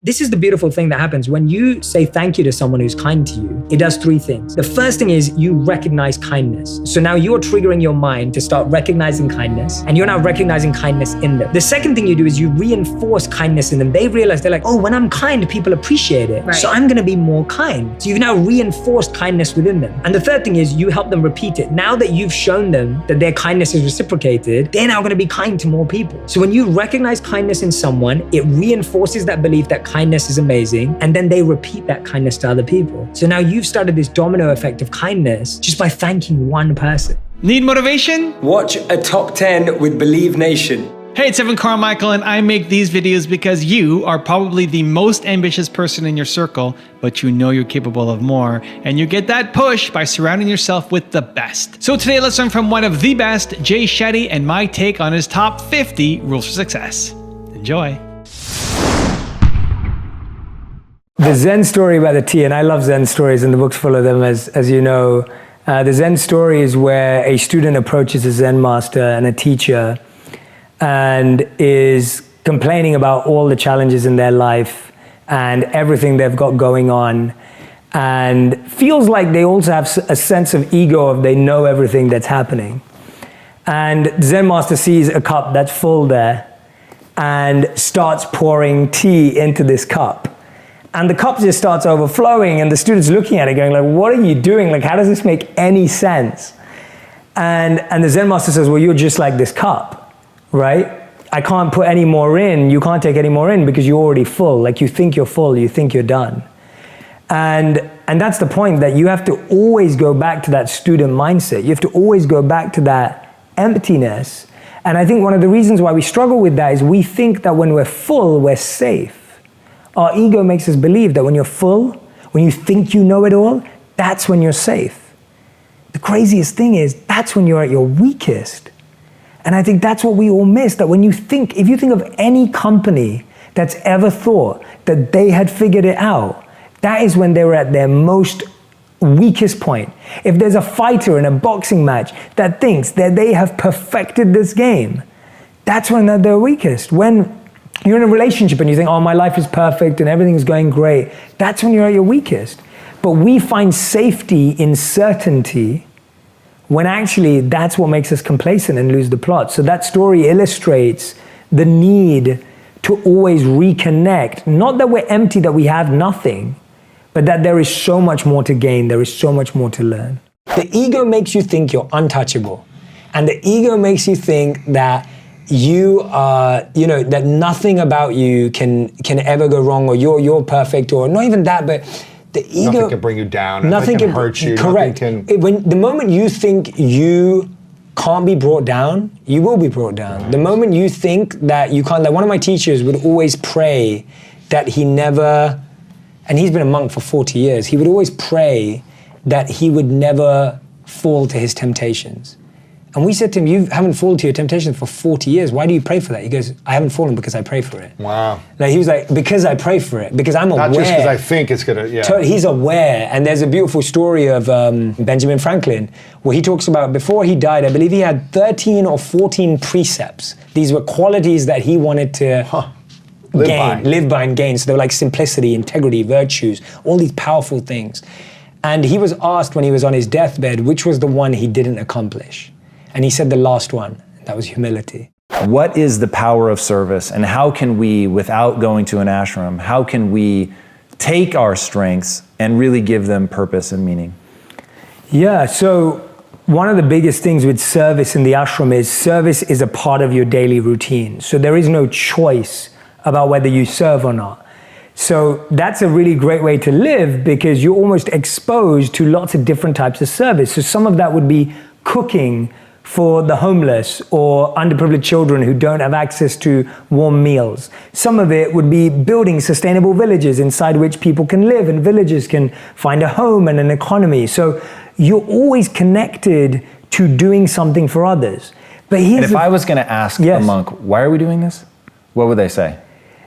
This is the beautiful thing that happens when you say thank you to someone who's kind to you. It does three things. The first thing is you recognize kindness. So now you're triggering your mind to start recognizing kindness, and you're now recognizing kindness in them. The second thing you do is you reinforce kindness in them. They realize, they're like, oh, when I'm kind, people appreciate it. Right. So I'm gonna be more kind. So you've now reinforced kindness within them. And the third thing is you help them repeat it. Now that you've shown them that their kindness is reciprocated, they're now gonna be kind to more people. So when you recognize kindness in someone, it reinforces that belief that kindness is amazing, and then they repeat that kindness to other people. So now you've started this domino effect of kindness just by thanking one person. Need motivation? Watch a top 10 with Believe Nation. Hey, it's Carmichael, and I make these videos because you are probably the most ambitious person in your circle, but you know you're capable of more, and you get that push by surrounding yourself with the best. So today, let's learn from one of the best, Jay Shetty, and my take on his top 50 rules for success. Enjoy. The Zen story by the tea, and I love Zen stories, and the book's full of them, as you know. The Zen story is where a student approaches a Zen master and a teacher and is complaining about all the challenges in their life and everything they've got going on, and feels like they also have a sense of ego of they know everything that's happening. And the Zen master sees a cup that's full there and starts pouring tea into this cup. And the cup just starts overflowing, and the student's looking at it going like, what are you doing? Like, how does this make any sense? And the Zen master says, well, you're just like this cup, right? I can't put any more in. You can't take any more in because you're already full. Like, you think you're full, you think you're done. And that's the point, that you have to always go back to that student mindset. You have to always go back to that emptiness. And I think one of the reasons why we struggle with that is we think that when we're full, we're safe. Our ego makes us believe that when you're full, when you think you know it all, that's when you're safe. The craziest thing is that's when you're at your weakest. And I think that's what we all miss, that when you think, if you think of any company that's ever thought that they had figured it out, that is when they were at their most weakest point. If there's a fighter in a boxing match that thinks that they have perfected this game, that's when they're their weakest. When you're in a relationship and you think, oh, my life is perfect and everything's going great, that's when you're at your weakest. But we find safety in certainty when actually that's what makes us complacent and lose the plot. So that story illustrates the need to always reconnect. Not that we're empty, that we have nothing, but that there is so much more to gain, there is so much more to learn. The ego makes you think you're untouchable. And the ego makes you think that you are, that nothing about you can ever go wrong, or you're perfect, or not even that, but the ego. Nothing can bring you down. Nothing can hurt you. Correct. The moment you think you can't be brought down, you will be brought down. Right. The moment you think that you can't, like one of my teachers would always pray that he never, and he's been a monk for 40 years, he would always pray that he would never fall to his temptations. And we said to him, you haven't fallen to your temptations for 40 years. Why do you pray for that? He goes, I haven't fallen because I pray for it. Wow. Like he was like, because I pray for it, because I'm aware. Not just because I think it's gonna, yeah. He's aware. And there's a beautiful story of Benjamin Franklin, where he talks about before he died, I believe he had 13 or 14 precepts. These were qualities that he wanted to live by and gain. So they were like simplicity, integrity, virtues, all these powerful things. And he was asked when he was on his deathbed, which was the one he didn't accomplish. And he said the last one, that was humility. What is the power of service, and how can we, without going to an ashram, how can we take our strengths and really give them purpose and meaning? Yeah, so one of the biggest things with service in the ashram is service is a part of your daily routine. So there is no choice about whether you serve or not. So that's a really great way to live, because you're almost exposed to lots of different types of service. So some of that would be cooking for the homeless or underprivileged children who don't have access to warm meals. Some of it would be building sustainable villages inside which people can live and villages can find a home and an economy. So you're always connected to doing something for others. But if I was going to ask a monk, why are we doing this? What would they say?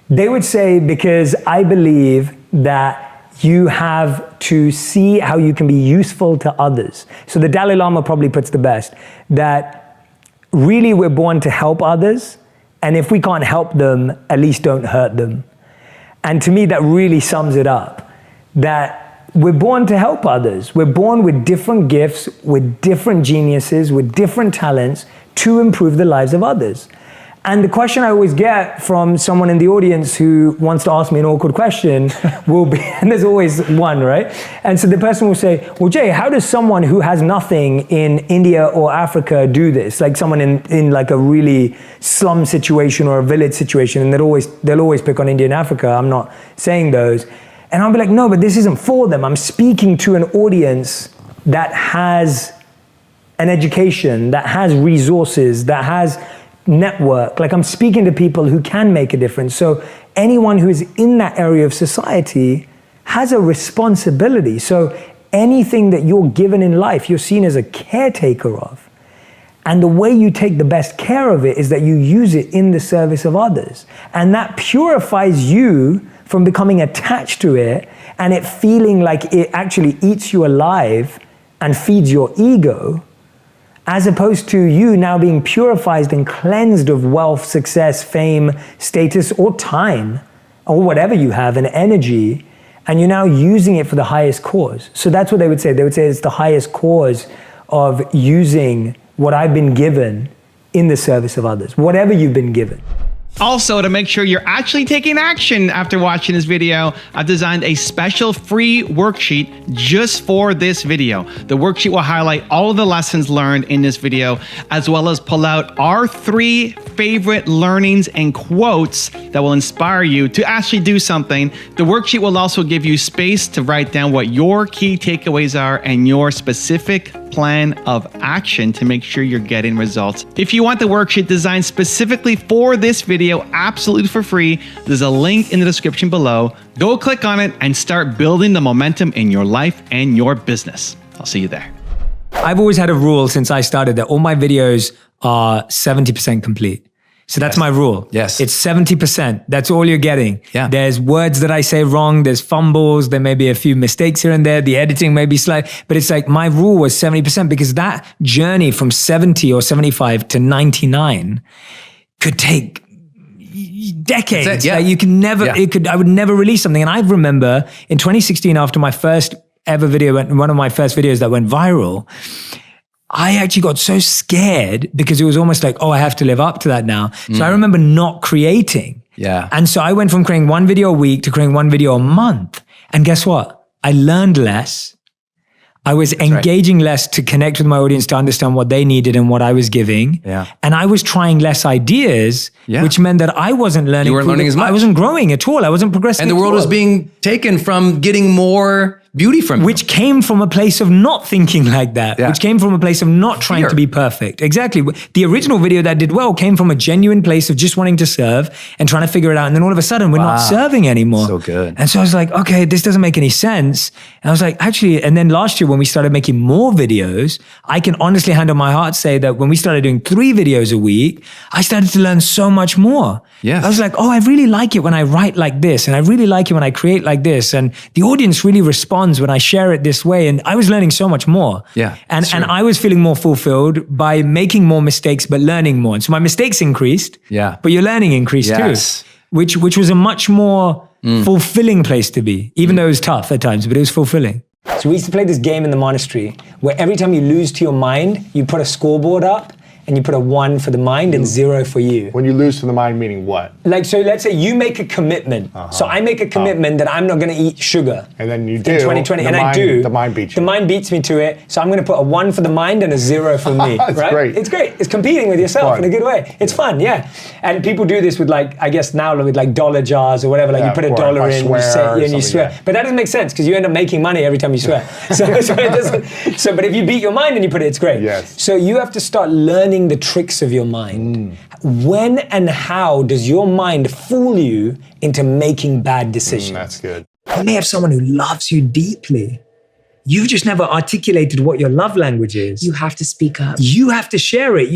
They would say, because I believe that you have to see how you can be useful to others. So the Dalai Lama probably puts the best, that really we're born to help others, and if we can't help them, at least don't hurt them. And to me, that really sums it up, that we're born to help others. We're born with different gifts, with different geniuses, with different talents to improve the lives of others. And the question I always get from someone in the audience who wants to ask me an awkward question will be, and there's always one, right? And so the person will say, well, Jay, how does someone who has nothing in India or Africa do this? Like someone in like a really slum situation or a village situation, and they'll always pick on India and Africa. I'm not saying those. And I'll be like, no, but this isn't for them. I'm speaking to an audience that has an education, that has resources, that has network. Like I'm speaking to people who can make a difference. So anyone who is in that area of society has a responsibility. So anything that you're given in life, you're seen as a caretaker of. And the way you take the best care of it is that you use it in the service of others. And that purifies you from becoming attached to it and it feeling like it actually eats you alive and feeds your ego, as opposed to you now being purified and cleansed of wealth, success, fame, status, or time, or whatever you have, and energy, and you're now using it for the highest cause. So that's what they would say. They would say it's the highest cause of using what I've been given in the service of others, whatever you've been given. Also, to make sure you're actually taking action after watching this video, I've designed a special free worksheet just for this video. The worksheet will highlight all of the lessons learned in this video, as well as pull out our 3 favorite learnings and quotes that will inspire you to actually do something. The worksheet will also give you space to write down what your key takeaways are and your specific plan of action to make sure you're getting results. If you want the worksheet designed specifically for this video, absolutely for free, there's a link in the description below. Go click on it and start building the momentum in your life and your business. I'll see you there. I've always had a rule since I started that all my videos are 70% complete. So that's my rule. Yes. It's 70%. That's all you're getting. Yeah. There's words that I say wrong. There's fumbles. There may be a few mistakes here and there. The editing may be slight, but it's like my rule was 70% because that journey from 70 or 75 to 99 could take decades. That's it, yeah. Like you can never, I would never release something. And I remember in 2016, after my first ever video, one of my first videos that went viral, I actually got so scared because it was almost like, oh, I have to live up to that now. So I remember not creating. Yeah. And so I went from creating 1 video a week to creating 1 video a month. And guess what? I learned less. I was engaging less to connect with my audience, to understand what they needed and what I was giving. Yeah. And I was trying less ideas, which meant that I wasn't learning. You weren't learning as much. I wasn't growing at all. I wasn't progressing. And the world was being taken from getting more beauty from you. Which came from a place of not thinking like that, which came from a place of not trying to be perfect. Exactly. The original video that did well came from a genuine place of just wanting to serve and trying to figure it out. And then all of a sudden, we're not serving anymore. So good. And so I was like, okay, this doesn't make any sense. And I was like, actually, and then last year when we started making more videos, I can honestly hand on my heart say that when we started doing 3 videos a week, I started to learn so much more. Yes. I was like, oh, I really like it when I write like this. And I really like it when I create like this. And the audience really responds when I share it this way. And I was learning so much more. Yeah. And I was feeling more fulfilled by making more mistakes, but learning more. And so my mistakes increased. Yeah. But your learning increased too. Which was a much more fulfilling place to be, even though it was tough at times, but it was fulfilling. So we used to play this game in the monastery where every time you lose to your mind, you put a scoreboard up and you put a 1 for the mind and 0 for you. When you lose to the mind, meaning what? Like, so let's say you make a commitment. So I make a commitment that I'm not going to eat sugar. And then you do. In 2020, and I do. The mind beats you. The mind beats me to it. So I'm going to put a 1 for the mind and a 0 for me. That's right? great. It's great. It's competing with yourself in a good way. It's fun, yeah. And people do this with like, I guess now with like dollar jars or whatever. Like you put a dollar in and you swear. But that doesn't make sense because you end up making money every time you swear. So it doesn't. But if you beat your mind and you put it, it's great. Yes. So you have to start learning the tricks of your mind. When and how does your mind fool you into making bad decisions? That's good. You may have someone who loves you deeply. You've just never articulated what your love language is. You have to speak up. You have to share it.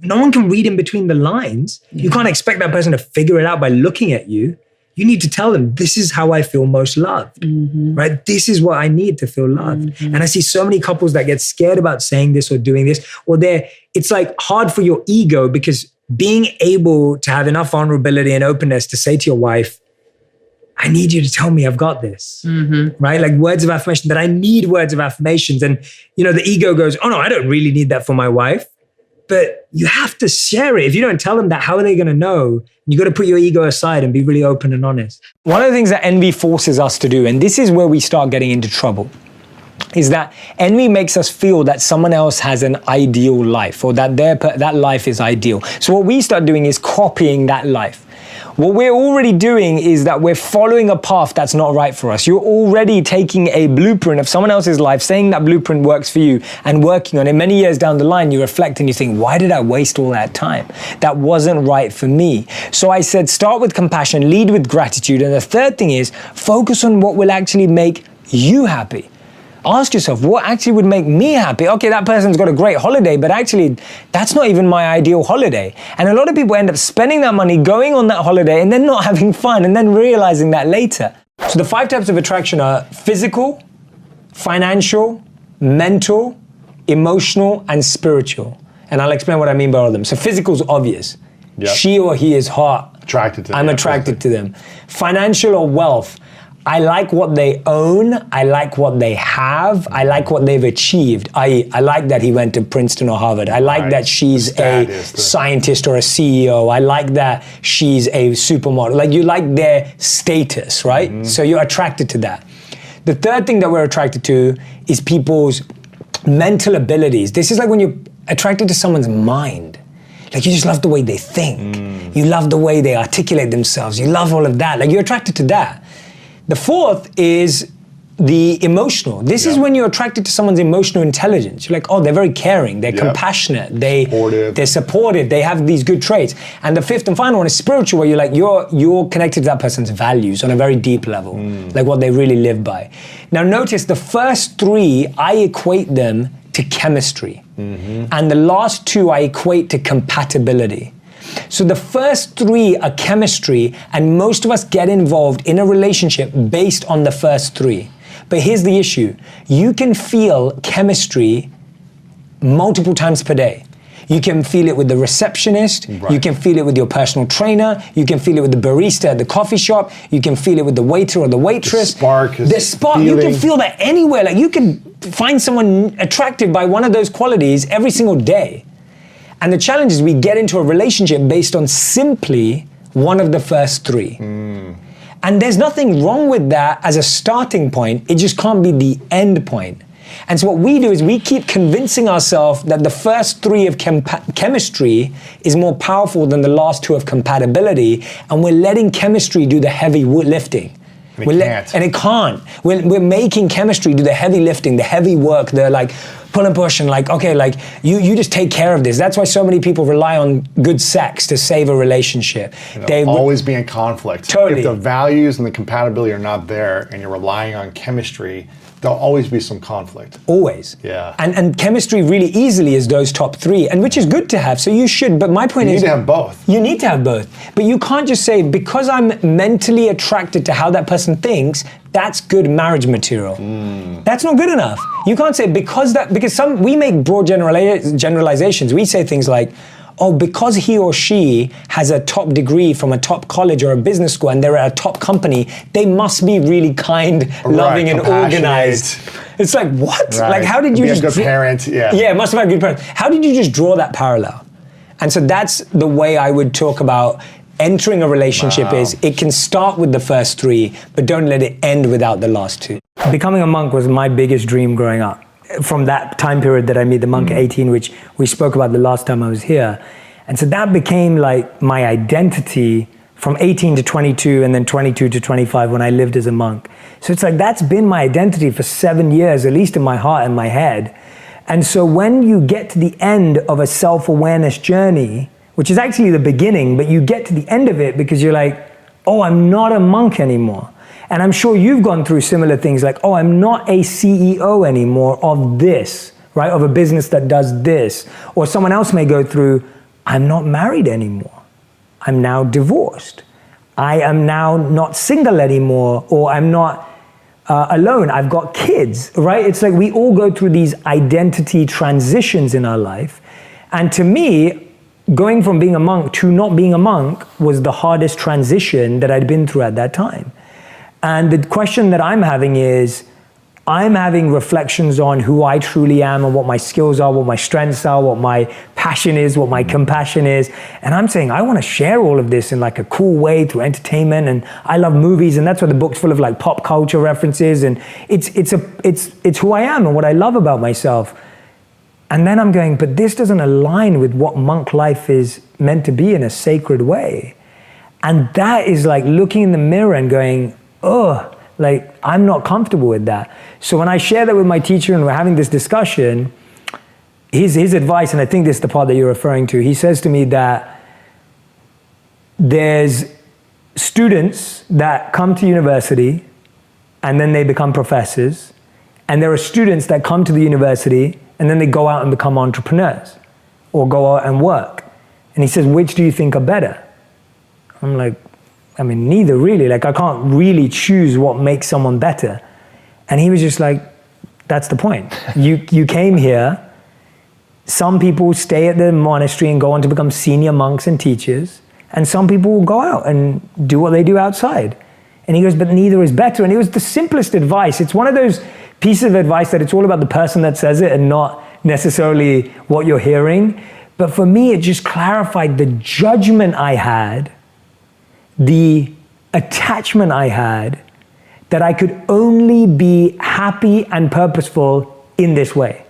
No one can read in between the lines. You can't expect that person to figure it out by looking at you. You need to tell them, this is how I feel most loved, right? This is what I need to feel loved. And I see so many couples that get scared about saying this or doing this, or it's like hard for your ego because being able to have enough vulnerability and openness to say to your wife, I need you to tell me I've got this, right? Like words of affirmation, that I need words of affirmations. And, the ego goes, oh no, I don't really need that for my wife. But you have to share it. If you don't tell them that, how are they going to know? You got to put your ego aside and be really open and honest. One of the things that envy forces us to do, and this is where we start getting into trouble, is that envy makes us feel that someone else has an ideal life, or that that life is ideal. So what we start doing is copying that life. What we're already doing is that we're following a path that's not right for us. You're already taking a blueprint of someone else's life, saying that blueprint works for you, and working on it. Many years down the line, you reflect and you think, why did I waste all that time? That wasn't right for me. So I said, start with compassion, lead with gratitude. And the third thing is focus on what will actually make you happy. Ask yourself, what actually would make me happy? Okay, that person's got a great holiday, but actually, that's not even my ideal holiday. And a lot of people end up spending that money, going on that holiday, and then not having fun, and then realizing that later. So the 5 types of attraction are physical, financial, mental, emotional, and spiritual. And I'll explain what I mean by all of them. So physical is obvious. Yep. She or he is hot. Attracted to them. I'm attracted to them. Financial or wealth. I like what they own. I like what they have. I like what they've achieved. I like that he went to Princeton or Harvard. I like that she's a scientist or a CEO. I like that she's a supermodel. Like, you like their status, right? Mm-hmm. So you're attracted to that. The third thing that we're attracted to is people's mental abilities. This is like when you're attracted to someone's mind. Like, you just love the way they think. You love the way they articulate themselves. You love all of that. Like, you're attracted to that. The fourth is the emotional. This is when you're attracted to someone's emotional intelligence. You're like, oh, they're very caring, they're compassionate, they're supportive, they have these good traits. And the fifth and final one is spiritual, where you're like, you're connected to that person's values on a very deep level, like what they really live by. Now notice the first 3, I equate them to chemistry. And the last 2 I equate to compatibility. So the first 3 are chemistry, and most of us get involved in a relationship based on the first 3. But here's the issue. You can feel chemistry multiple times per day. You can feel it with the receptionist, you can feel it with your personal trainer, you can feel it with the barista at the coffee shop, you can feel it with the waiter or the waitress. The spark, you can feel that anywhere. Like, you can find someone attractive by one of those qualities every single day. And the challenge is we get into a relationship based on simply one of the first 3. And there's nothing wrong with that as a starting point. It just can't be the end point. And so what we do is we keep convincing ourselves that the first 3 of chemistry is more powerful than the last 2 of compatibility. And we're letting chemistry do the heavy lifting. And it can't. We're making chemistry do the heavy lifting, the heavy work, the like pull and push, and like, okay, like you just take care of this. That's why so many people rely on good sex to save a relationship. They'll always be in conflict. Totally. If the values and the compatibility are not there and you're relying on chemistry, there'll always be some conflict. Always. Yeah. And chemistry really easily is those top 3, and which is good to have, so you should, but my point is... You need to have both. You need to have both. But you can't just say, because I'm mentally attracted to how that person thinks, that's good marriage material. That's not good enough. You can't say because we make broad generalizations. We say things like, oh, because he or she has a top degree from a top college or a business school and they're at a top company, they must be really kind, loving, and organized. It's like, what? Right. Like, how did you just... Be a good parent, Yeah, must have had good parents. How did you just draw that parallel? And so that's the way I would talk about entering a relationship. Is it can start with the first 3, but don't let it end without the last 2. Becoming a monk was my biggest dream growing up. From that time period that I met the monk at 18, which we spoke about the last time I was here. And so that became like my identity from 18 to 22, and then 22 to 25 when I lived as a monk. So it's like, that's been my identity for 7 years, at least in my heart and my head. And so when you get to the end of a self-awareness journey, which is actually the beginning, but you get to the end of it because you're like, oh, I'm not a monk anymore. And I'm sure you've gone through similar things like, oh, I'm not a CEO anymore of this, right? Of a business that does this. Or someone else may go through, I'm not married anymore. I'm now divorced. I am now not single anymore, or I'm not alone. I've got kids, right? It's like we all go through these identity transitions in our life. And to me, going from being a monk to not being a monk was the hardest transition that I'd been through at that time. And the question that I'm having is, I'm having reflections on who I truly am and what my skills are, what my strengths are, what my passion is, what my compassion is. And I'm saying, I want to share all of this in like a cool way through entertainment. And I love movies, and that's why the book's full of like pop culture references. And it's who I am and what I love about myself. And then I'm going, but this doesn't align with what monk life is meant to be in a sacred way. And that is like looking in the mirror and going, oh, like, I'm not comfortable with that. So when I share that with my teacher and we're having this discussion, his advice, and I think this is the part that you're referring to, he says to me that there's students that come to university and then they become professors, and there are students that come to the university and then they go out and become entrepreneurs or go out and work. And he says, which do you think are better? I'm like, I mean, neither really. Like, I can't really choose what makes someone better. And he was just like, that's the point. You came here. Some people stay at the monastery and go on to become senior monks and teachers. And some people will go out and do what they do outside. And he goes, but neither is better. And it was the simplest advice. It's one of those pieces of advice that it's all about the person that says it and not necessarily what you're hearing. But for me, it just clarified the judgment I had, the attachment I had, that I could only be happy and purposeful in this way.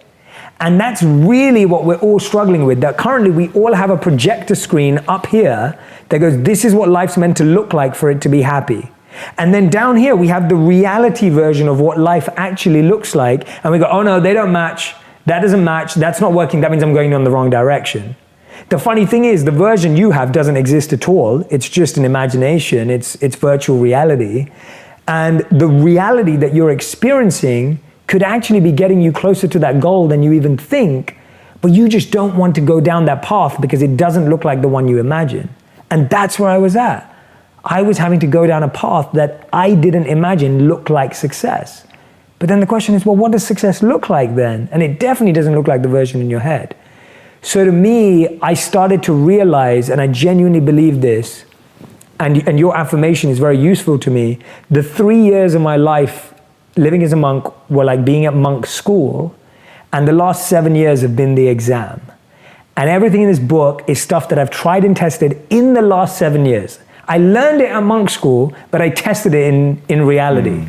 And that's really what we're all struggling with, that currently we all have a projector screen up here that goes, this is what life's meant to look like for it to be happy. And then down here, we have the reality version of what life actually looks like. And we go, oh no, they don't match. That doesn't match. That's not working. That means I'm going in the wrong direction. The funny thing is, the version you have doesn't exist at all. It's just an imagination. It's virtual reality. And the reality that you're experiencing could actually be getting you closer to that goal than you even think, but you just don't want to go down that path because it doesn't look like the one you imagine. And that's where I was at. I was having to go down a path that I didn't imagine looked like success. But then the question is, well, what does success look like then? And it definitely doesn't look like the version in your head. So to me, I started to realize, and I genuinely believe this, and your affirmation is very useful to me, the 3 years of my life living as a monk were like being at monk school, and the last 7 years have been the exam. And everything in this book is stuff that I've tried and tested in the last 7 years. I learned it at monk school, but I tested it in reality.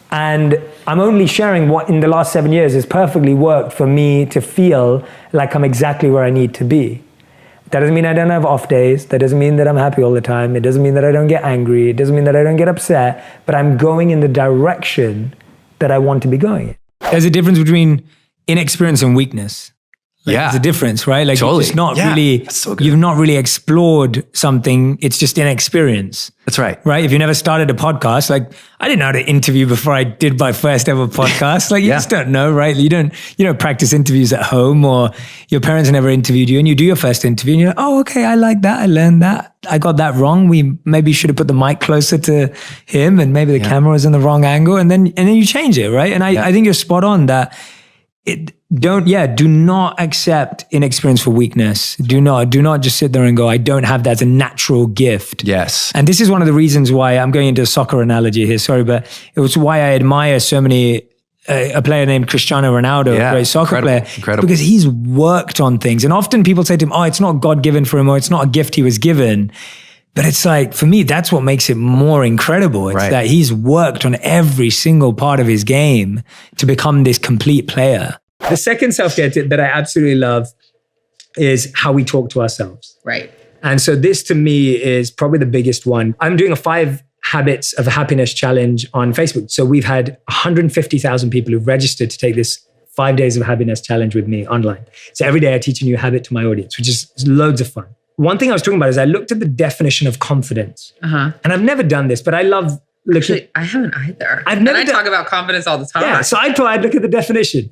And I'm only sharing what in the last 7 years has perfectly worked for me to feel like I'm exactly where I need to be. That doesn't mean I don't have off days. That doesn't mean that I'm happy all the time. It doesn't mean that I don't get angry. It doesn't mean that I don't get upset, but I'm going in the direction that I want to be going in. There's a difference between inexperience and weakness. Like, Yeah. there's a difference, right? Like, Totally. it's just not Yeah, really, that's so good. you've not really explored something. It's just inexperience. That's right. Right? If you never started a podcast, like, I didn't know how to interview before I did my first ever podcast. Like, you Yeah. just don't know, right? You don't practice interviews at home, or your parents never interviewed you, and you do your first interview and you're like, oh, okay, I like that. I learned that. I got that wrong. We maybe should have put the mic closer to him, and maybe the camera was in the wrong angle, and then you change it, right? And I think you're spot on that. Do not accept inexperience for weakness. Do not just sit there and go, I don't have that as a natural gift. Yes. And this is one of the reasons why I'm going into a soccer analogy here. Sorry, but it was why I admire so many, a player named Cristiano Ronaldo, a great soccer player, because he's worked on things. And often people say to him, oh, it's not God-given for him, or it's not a gift he was given. But it's like, for me, that's what makes it more incredible. It's that he's worked on every single part of his game to become this complete player. The second self-care tip that I absolutely love is how we talk to ourselves. Right. And so this to me is probably the biggest one. I'm doing a 5 Habits of Happiness challenge on Facebook. So we've had 150,000 people who've registered to take this 5 days of happiness challenge with me online. So every day I teach a new habit to my audience, which is loads of fun. One thing I was talking about is I looked at the definition of confidence. And I've never done this, but I love looking. Actually, I haven't either. I've never talk about confidence all the time. Yeah, so I thought I'd look at the definition.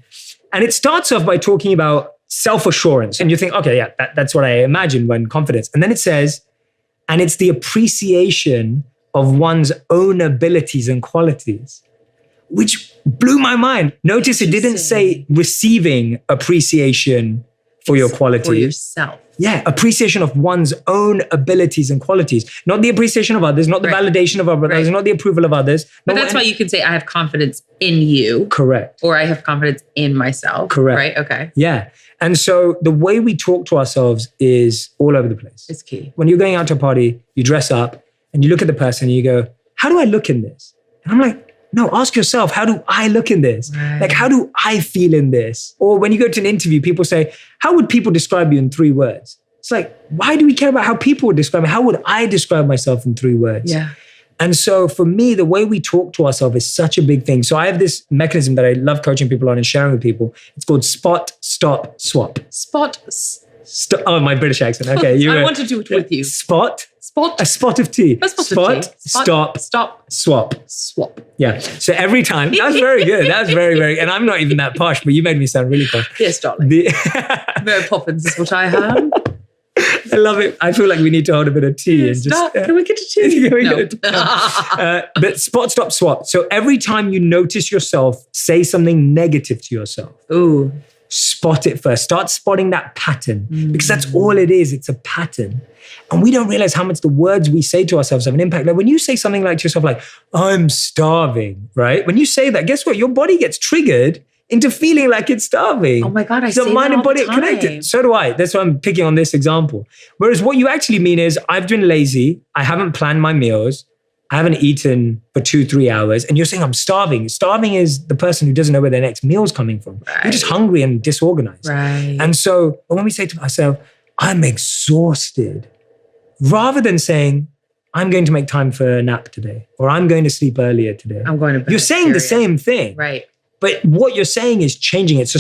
And it starts off by talking about self-assurance. And you think, okay, yeah, that's what I imagine when confidence. And then it says, and it's the appreciation of one's own abilities and qualities, which blew my mind. Notice it didn't say receiving appreciation for your qualities. For yourself. Yeah, appreciation of one's own abilities and qualities, not the appreciation of others, not the validation of others, not the approval of others. But that's why you can say, I have confidence in you. Correct. Or I have confidence in myself. Correct. Right? Okay. Yeah. And so the way we talk to ourselves is all over the place. It's key. When you're going out to a party, you dress up and you look at the person and you go, how do I look in this? And I'm like, no, ask yourself, how do I look in this? Right. Like, how do I feel in this? Or when you go to an interview, people say, how would people describe you in 3 words? It's like, why do we care about how people would describe me? How would I describe myself in 3 words? Yeah. And so for me, the way we talk to ourselves is such a big thing. So I have this mechanism that I love coaching people on and sharing with people. It's called spot, stop, swap. Oh, my British accent. Okay. I want to do it with you. Spot. Spot. A spot of tea. A spot of tea. Stop, swap. Swap. Yeah. So every time, that's very good. That's very, very, and I'm not even that posh, but you made me sound really posh. Yes, darling. Mary Poppins is what I am. I love it. I feel like we need to hold a bit of tea and just. Can we get a tea? But spot, stop, swap. So every time you notice yourself, say something negative to yourself. Ooh. Spot it first. Start spotting that pattern because that's all it is. It's a pattern. And we don't realize how much the words we say to ourselves have an impact. Like when you say something like to yourself, like, I'm starving, right? When you say that, guess what? Your body gets triggered into feeling like it's starving. Oh my God, I so say mind that and body all the are connected. time. So do I. That's why I'm picking on this example. Whereas what you actually mean is I've been lazy. I haven't planned my meals. I haven't eaten for 2-3 hours. And you're saying I'm starving. Starving is the person who doesn't know where their next meal's coming from. Right. You're just hungry and disorganized. Right. And so when we say to ourselves, I'm exhausted, rather than saying, I'm going to make time for a nap today, or I'm going to sleep earlier today. I'm going to bed. You're saying the same thing. Right. But what you're saying is changing it. So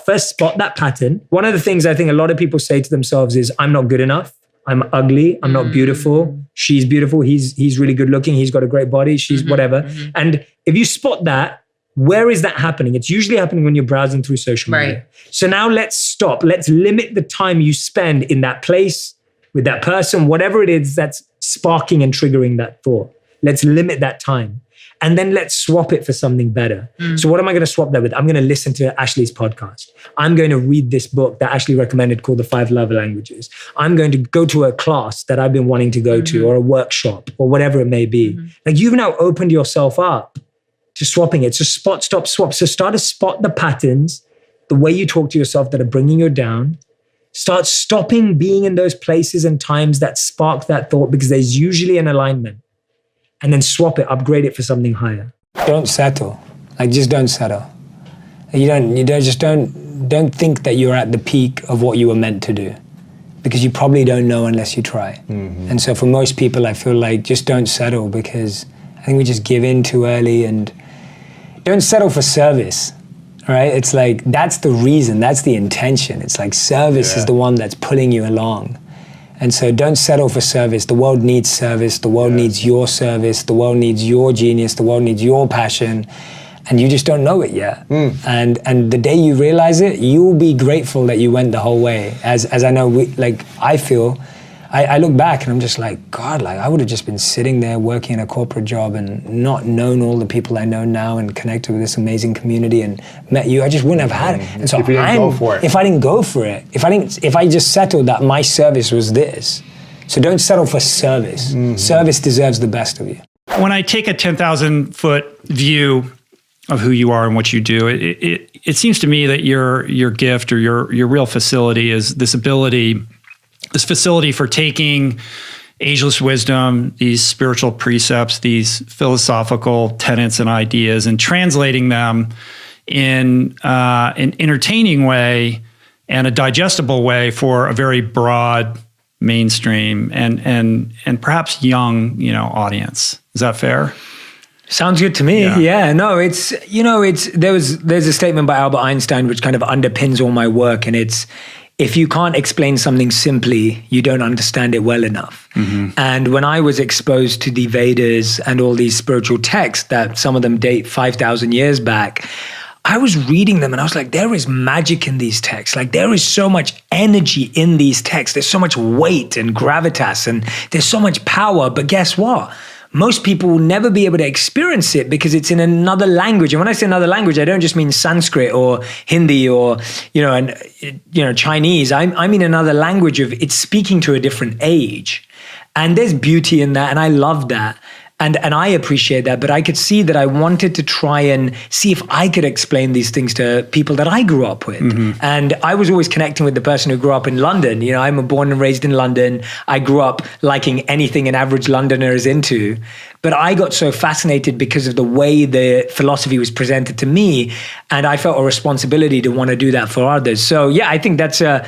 first spot that pattern. One of the things I think a lot of people say to themselves is, I'm not good enough. I'm ugly. I'm not beautiful. She's beautiful. He's really good looking. He's got a great body. She's whatever. And if you spot that, where is that happening? It's usually happening when you're browsing through social media. Right. So now let's stop. Let's limit the time you spend in that place with that person, whatever it is that's sparking and triggering that thought. Let's limit that time. And then let's swap it for something better. So what am I going to swap that with? I'm going to listen to Ashley's podcast. I'm going to read this book that Ashley recommended called The 5 Love Languages. I'm going to go to a class that I've been wanting to go to, or a workshop, or whatever it may be. Like you've now opened yourself up to swapping it. So spot, stop, swap. So start to spot the patterns, the way you talk to yourself that are bringing you down. Start stopping being in those places and times that spark that thought, because there's usually an alignment. And then swap it, upgrade it for something higher. Don't settle. Like just don't settle. You don't think that you're at the peak of what you were meant to do, because you probably don't know unless you try. And so for most people, I feel like just don't settle, because I think we just give in too early. And don't settle for service, right? It's like, that's the reason, that's the intention. It's like service is the one that's pulling you along. And so don't settle for service. The world needs service. The world needs your service. The world needs your genius. The world needs your passion. And you just don't know it yet. And the day you realize it, you'll be grateful that you went the whole way. As I know, I feel, I look back and I'm just like, God, like I would have just been sitting there working in a corporate job and not known all the people I know now and connected with this amazing community and met you. I just wouldn't have had it. And so if you didn't go for it. If I didn't go for it, if I just settled that my service was this. So don't settle for service. Service deserves the best of you. When I take a 10,000 foot view of who you are and what you do, it seems to me that your gift or your real facility is this facility for taking ageless wisdom, these spiritual precepts, these philosophical tenets and ideas, and translating them in an entertaining way and a digestible way for a very broad, mainstream and perhaps young, audience. Is that fair? Sounds good to me. Yeah. No, there's a statement by Albert Einstein which kind of underpins all my work, and it's, if you can't explain something simply, you don't understand it well enough. And when I was exposed to the Vedas and all these spiritual texts that some of them date 5,000 years back, I was reading them and I was like, there is magic in these texts. Like there is so much energy in these texts. There's so much weight and gravitas and there's so much power. But guess what? most people will never be able to experience it because it's in another language. And when I say another language, I don't just mean Sanskrit or Hindi or, Chinese. I mean another language of it's speaking to a different age. And there's beauty in that. And I love that. And I appreciate that, but I could see that I wanted to try and see if I could explain these things to people that I grew up with. And I was always connecting with the person who grew up in London. I'm born and raised in London. I grew up liking anything an average Londoner is into. But I got so fascinated because of the way the philosophy was presented to me. And I felt a responsibility to want to do that for others. So yeah, I think that's a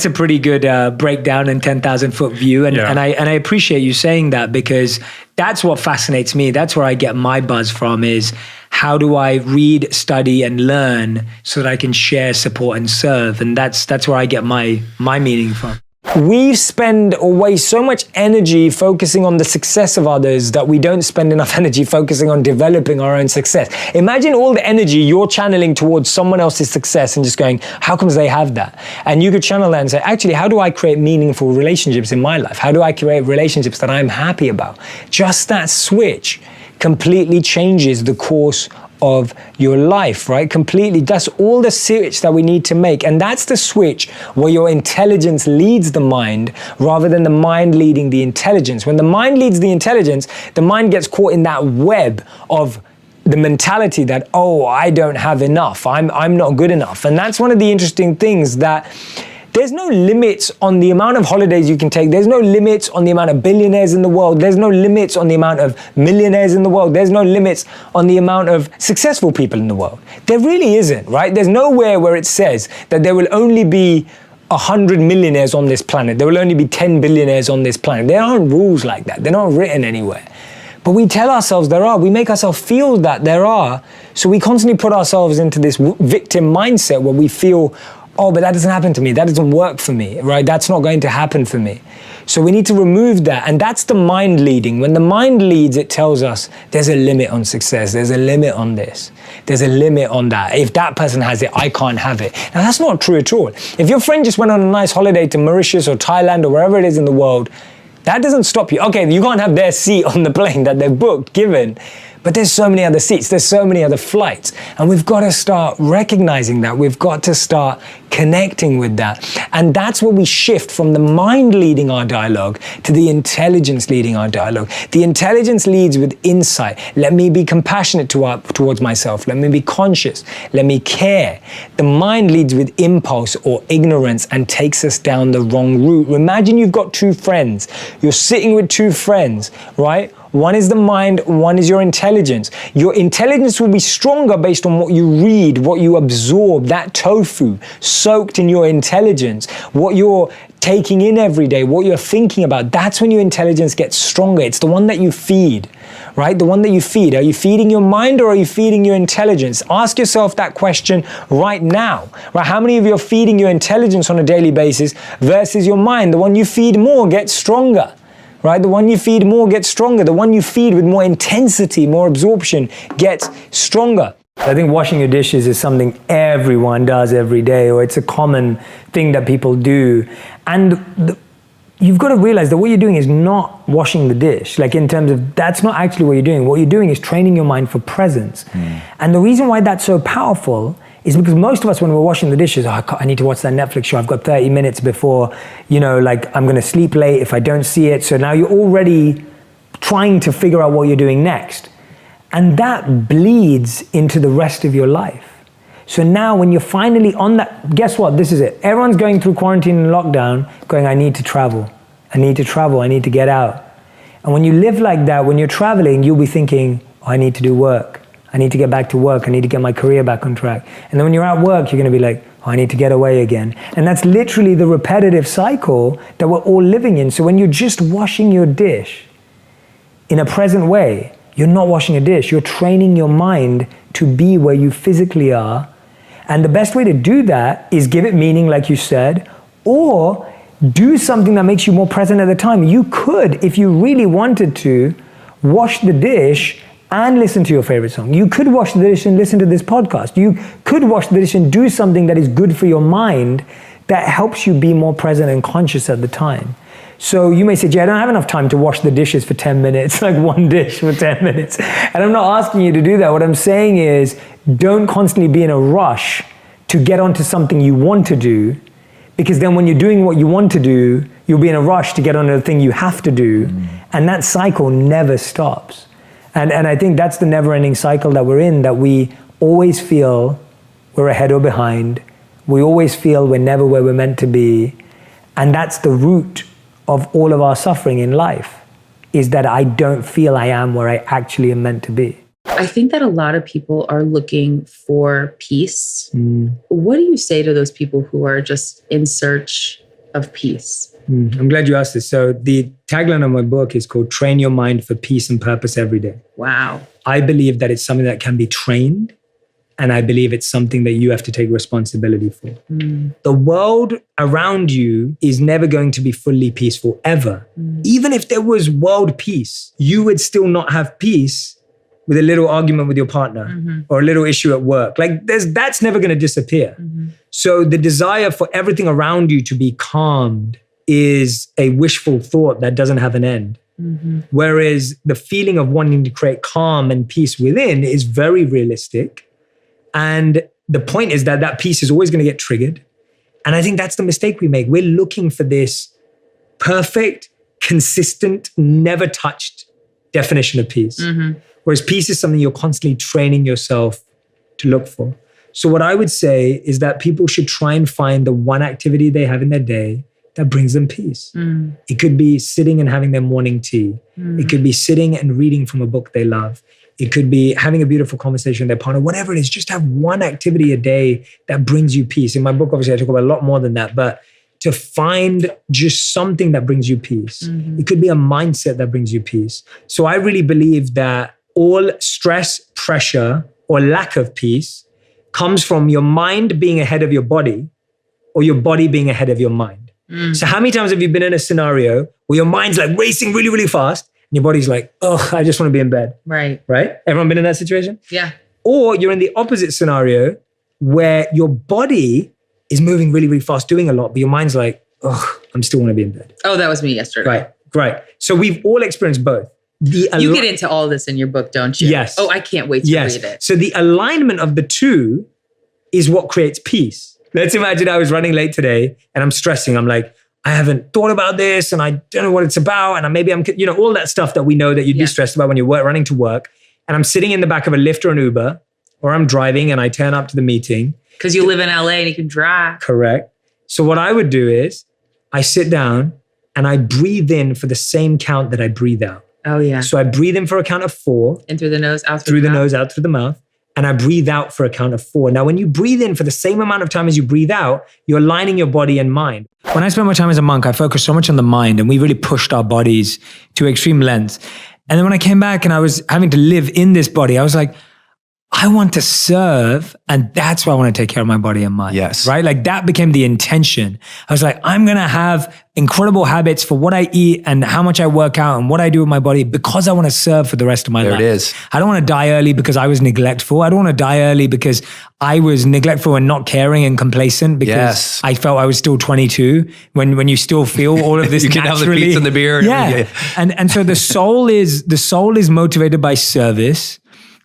pretty good breakdown and 10,000 foot view. And I appreciate you saying that, because that's what fascinates me. That's where I get my buzz from, is how do I read, study, and learn so that I can share, support, and serve? And that's where I get my meaning from. We spend or waste so much energy focusing on the success of others that we don't spend enough energy focusing on developing our own success. Imagine all the energy you're channeling towards someone else's success and just going, how comes they have that? And you could channel that and say, actually, how do I create meaningful relationships in my life? How do I create relationships that I'm happy about? Just that switch completely changes the course of your life, right? Completely. That's all the switch that we need to make. And that's the switch where your intelligence leads the mind rather than the mind leading the intelligence. When the mind leads the intelligence, the mind gets caught in that web of the mentality that, oh, I don't have enough. I'm not good enough. And that's one of the interesting things, that there's no limits on the amount of holidays you can take. There's no limits on the amount of billionaires in the world. There's no limits on the amount of millionaires in the world. There's no limits on the amount of successful people in the world. There really isn't, right? There's nowhere where it says that there will only be 100 millionaires on this planet. There will only be 10 billionaires on this planet. There aren't rules like that. They're not written anywhere. But we tell ourselves there are. We make ourselves feel that there are. So we constantly put ourselves into this victim mindset where we feel, oh, but that doesn't happen to me. That doesn't work for me, right? That's not going to happen for me. So we need to remove that. And that's the mind leading. When the mind leads, it tells us there's a limit on success. There's a limit on this. There's a limit on that. If that person has it, I can't have it. Now, that's not true at all. If your friend just went on a nice holiday to Mauritius or Thailand or wherever it is in the world, that doesn't stop you. Okay, you can't have their seat on the plane that they've booked, given. But there's so many other seats, there's so many other flights. And we've got to start recognizing that. We've got to start connecting with that. And that's where we shift from the mind leading our dialogue to the intelligence leading our dialogue. The intelligence leads with insight. Let me be compassionate towards myself. Let me be conscious. Let me care. The mind leads with impulse or ignorance and takes us down the wrong route. Imagine you've got two friends. You're sitting with two friends, right? One is the mind, one is your intelligence. Your intelligence will be stronger based on what you read, what you absorb, that tofu soaked in your intelligence, what you're taking in every day, what you're thinking about. That's when your intelligence gets stronger. It's the one that you feed, right? The one that you feed. Are you feeding your mind or are you feeding your intelligence? Ask yourself that question right now, right? How many of you are feeding your intelligence on a daily basis versus your mind? The one you feed more gets stronger. Right? The one you feed more gets stronger. The one you feed with more intensity, more absorption gets stronger. I think washing your dishes is something everyone does every day, or it's a common thing that people do. And you've got to realize that what you're doing is not washing the dish. Like, in terms of, that's not actually what you're doing. What you're doing is training your mind for presence. And the reason why that's so powerful is because most of us, when we're washing the dishes, I need to watch that Netflix show. I've got 30 minutes before, I'm going to sleep late if I don't see it. So now you're already trying to figure out what you're doing next. And that bleeds into the rest of your life. So now when you're finally on that, guess what? This is it. Everyone's going through quarantine and lockdown going, I need to travel. I need to travel. I need to get out. And when you live like that, when you're traveling, you'll be thinking, I need to do work. I need to get back to work. I need to get my career back on track. And then when you're at work, you're going to be like, I need to get away again. And that's literally the repetitive cycle that we're all living in. So when you're just washing your dish in a present way, you're not washing a dish. You're training your mind to be where you physically are. And the best way to do that is give it meaning, like you said, or do something that makes you more present at the time. You could, if you really wanted to, wash the dish and listen to your favorite song. You could wash the dish and listen to this podcast. You could wash the dish and do something that is good for your mind that helps you be more present and conscious at the time. So you may say, Jay, I don't have enough time to wash the dishes for 10 minutes, like one dish for 10 minutes. And I'm not asking you to do that. What I'm saying is, don't constantly be in a rush to get onto something you want to do, because then when you're doing what you want to do, you'll be in a rush to get onto the thing you have to do. And that cycle never stops. And I think that's the never-ending cycle that we're in, that we always feel we're ahead or behind. We always feel we're never where we're meant to be. And that's the root of all of our suffering in life, is that I don't feel I am where I actually am meant to be. I think that a lot of people are looking for peace. What do you say to those people who are just in search of peace? I'm glad you asked this. So the tagline of my book is called Train Your Mind for Peace and Purpose Every Day. Wow. I believe that it's something that can be trained, and I believe it's something that you have to take responsibility for. The world around you is never going to be fully peaceful, ever. Even if there was world peace, you would still not have peace with a little argument with your partner or a little issue at work. Like that's never going to disappear. So the desire for everything around you to be calmed is a wishful thought that doesn't have an end. Whereas the feeling of wanting to create calm and peace within is very realistic. And the point is that peace is always going to get triggered. And I think that's the mistake we make. We're looking for this perfect, consistent, never touched definition of peace. Whereas peace is something you're constantly training yourself to look for. So what I would say is that people should try and find the one activity they have in their day that brings them peace. It could be sitting and having their morning tea. It could be sitting and reading from a book they love. It could be having a beautiful conversation with their partner, whatever it is. Just have one activity a day that brings you peace. In my book, obviously, I talk about a lot more than that, but to find just something that brings you peace. It could be a mindset that brings you peace. So I really believe that all stress, pressure, or lack of peace comes from your mind being ahead of your body or your body being ahead of your mind. So how many times have you been in a scenario where your mind's like racing really, really fast and your body's like, oh, I just want to be in bed. Right. Right? Everyone been in that situation? Yeah. Or you're in the opposite scenario where your body is moving really, really fast, doing a lot, but your mind's like, oh, I still want to be in bed. Oh, that was me yesterday. Right. So we've all experienced both. You get into all this in your book, don't you? Yes. Oh, I can't wait to read it. So the alignment of the two is what creates peace. Let's imagine I was running late today and I'm stressing. I'm like, I haven't thought about this and I don't know what it's about. And maybe I'm, all that stuff that we know that you'd be stressed about when you're running to work. And I'm sitting in the back of a Lyft or an Uber, or I'm driving and I turn up to the meeting. Because you live in LA and you can drive. Correct. So what I would do is I sit down and I breathe in for the same count that I breathe out. Oh, yeah. So I breathe in for a count of 4. In through the nose, out through the nose, out through the mouth. And I breathe out for a count of 4. Now, when you breathe in for the same amount of time as you breathe out, you're aligning your body and mind. When I spent my time as a monk, I focused so much on the mind and we really pushed our bodies to extreme lengths. And then when I came back and I was having to live in this body, I was like, I want to serve, and that's why I want to take care of my body and mind. Yes. Right? Like that became the intention. I was like, I'm going to have incredible habits for what I eat and how much I work out and what I do with my body because I want to serve for the rest of my life. There it is. I don't want to die early because I was neglectful. I don't want to die early because I was neglectful and not caring and complacent because I felt I was still 22 when you still feel all of this You can naturally. have the pizza and the beer. And And so the soul is motivated by service.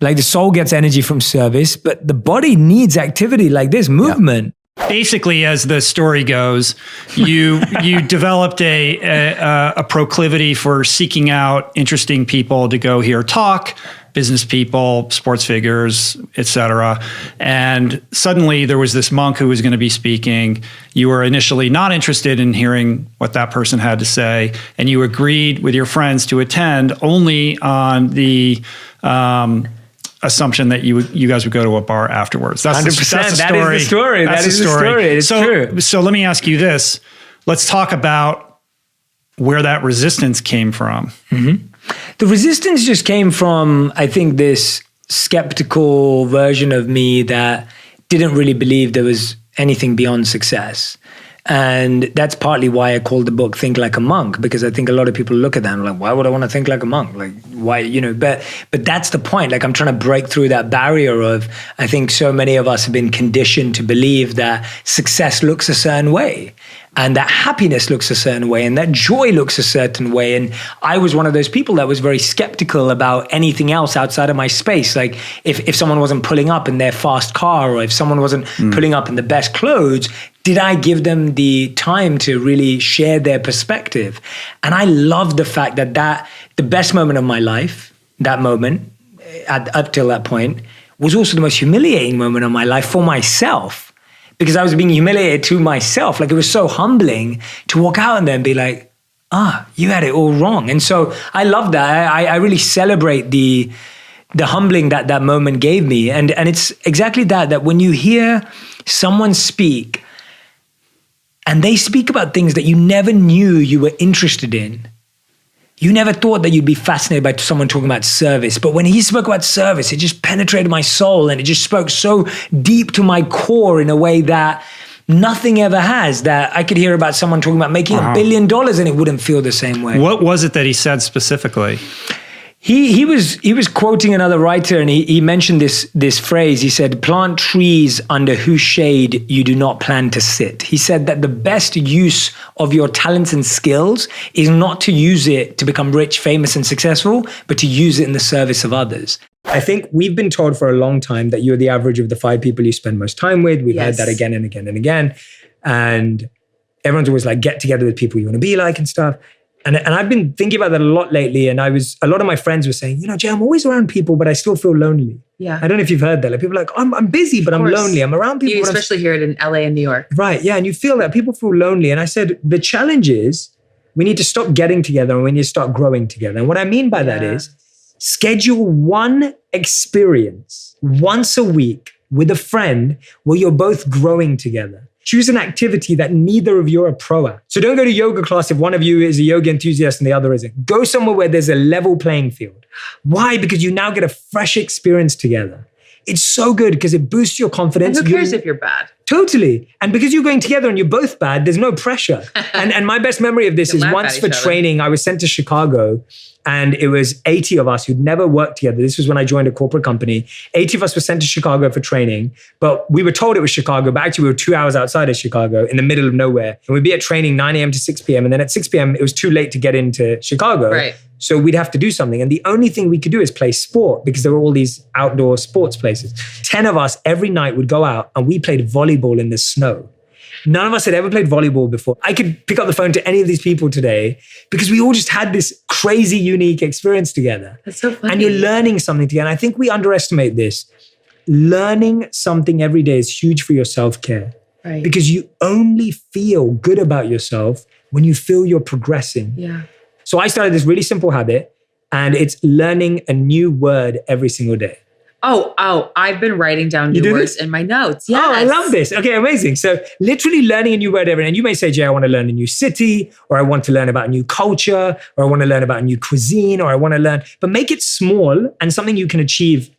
Like the soul gets energy from service, but the body needs activity like this, movement. Basically, as the story goes, you developed a proclivity for seeking out interesting people to go hear talk, business people, sports figures, etc. And suddenly there was this monk who was going to be speaking. You were initially not interested in hearing what that person had to say, and you agreed with your friends to attend only on the assumption that you guys would go to a bar afterwards. That's 100%. That is the story. That is the story. It's true. So let me ask you this. Let's talk about where that resistance came from. Mm-hmm. The resistance just came from, I think, this skeptical version of me that didn't really believe there was anything beyond success. And that's partly why I called the book Think Like a Monk, because I think a lot of people look at that and like, why would I want to think like a monk? Like, why, but that's the point. Like, I'm trying to break through that barrier of, I think so many of us have been conditioned to believe that success looks a certain way. and that happiness looks a certain way, and that joy looks a certain way. And I was one of those people that was very skeptical about anything else outside of my space. Like if someone wasn't pulling up in their fast car, or if someone wasn't pulling up in the best clothes, did I give them the time to really share their perspective? And I love the fact that the best moment of my life, that moment, up till that point, was also the most humiliating moment of my life for myself, because I was being humiliated to myself. Like, it was so humbling to walk out and then be like, you had it all wrong. And so I love that. I really celebrate the humbling that moment gave me. And it's exactly that when you hear someone speak and they speak about things that you never knew you were interested in. You never thought that you'd be fascinated by someone talking about service. But when he spoke about service, it just penetrated my soul, and it just spoke so deep to my core in a way that nothing ever has. That I could hear about someone talking about making $1 billion and it wouldn't feel the same way. What was it that he said specifically? He was quoting another writer, and he mentioned this phrase. He said, "Plant trees under whose shade you do not plan to sit." He said that the best use of your talents and skills is not to use it to become rich, famous, and successful, but to use it in the service of others. I think we've been told for a long time that you're the average of the 5 people you spend most time with. We've heard that again and again and again. And everyone's always like, get together with people you want to be like and stuff. And I've been thinking about that a lot lately. And a lot of my friends were saying, Jay, I'm always around people, but I still feel lonely. Yeah. I don't know if you've heard that. Like, people are like, I'm busy, but I'm lonely. I'm around people. You especially hear it in LA and New York. Right. Yeah. And you feel that people feel lonely. And I said, the challenge is we need to stop getting together and we need to start growing together. And what I mean by that is schedule one experience once a week with a friend where you're both growing together. Choose an activity that neither of you are pro at. So don't go to yoga class if one of you is a yoga enthusiast and the other isn't. Go somewhere where there's a level playing field. Why? Because you now get a fresh experience together. It's so good because it boosts your confidence. And who cares if you're bad? Totally. And because you're going together and you're both bad, there's no pressure. and my best memory of this is once for training, I was sent to Chicago, and it was 80 of us who'd never worked together. This was when I joined a corporate company. 80 of us were sent to Chicago for training, but we were told it was Chicago, but actually we were 2 hours outside of Chicago in the middle of nowhere. And we'd be at training 9 a.m. to 6 p.m. And then at 6 p.m., it was too late to get into Chicago. Right. So we'd have to do something. And the only thing we could do is play sport, because there were all these outdoor sports places. 10 of us every night would go out and we played volleyball in the snow. None of us had ever played volleyball before. I could pick up the phone to any of these people today because we all just had this crazy, unique experience together. That's so funny. And you're learning something together. And I think we underestimate this. Learning something every day is huge for your self-care. Right. Because you only feel good about yourself when you feel you're progressing. Yeah. So I started this really simple habit, and it's learning a new word every single day. Oh, I've been writing down new words in my notes. Yes. Oh, I love this. Okay, amazing. So literally learning a new word every day. And you may say, Jay, I want to learn a new city, or I want to learn about a new culture, or I want to learn about a new cuisine, or I want to learn, but make it small and something you can achieve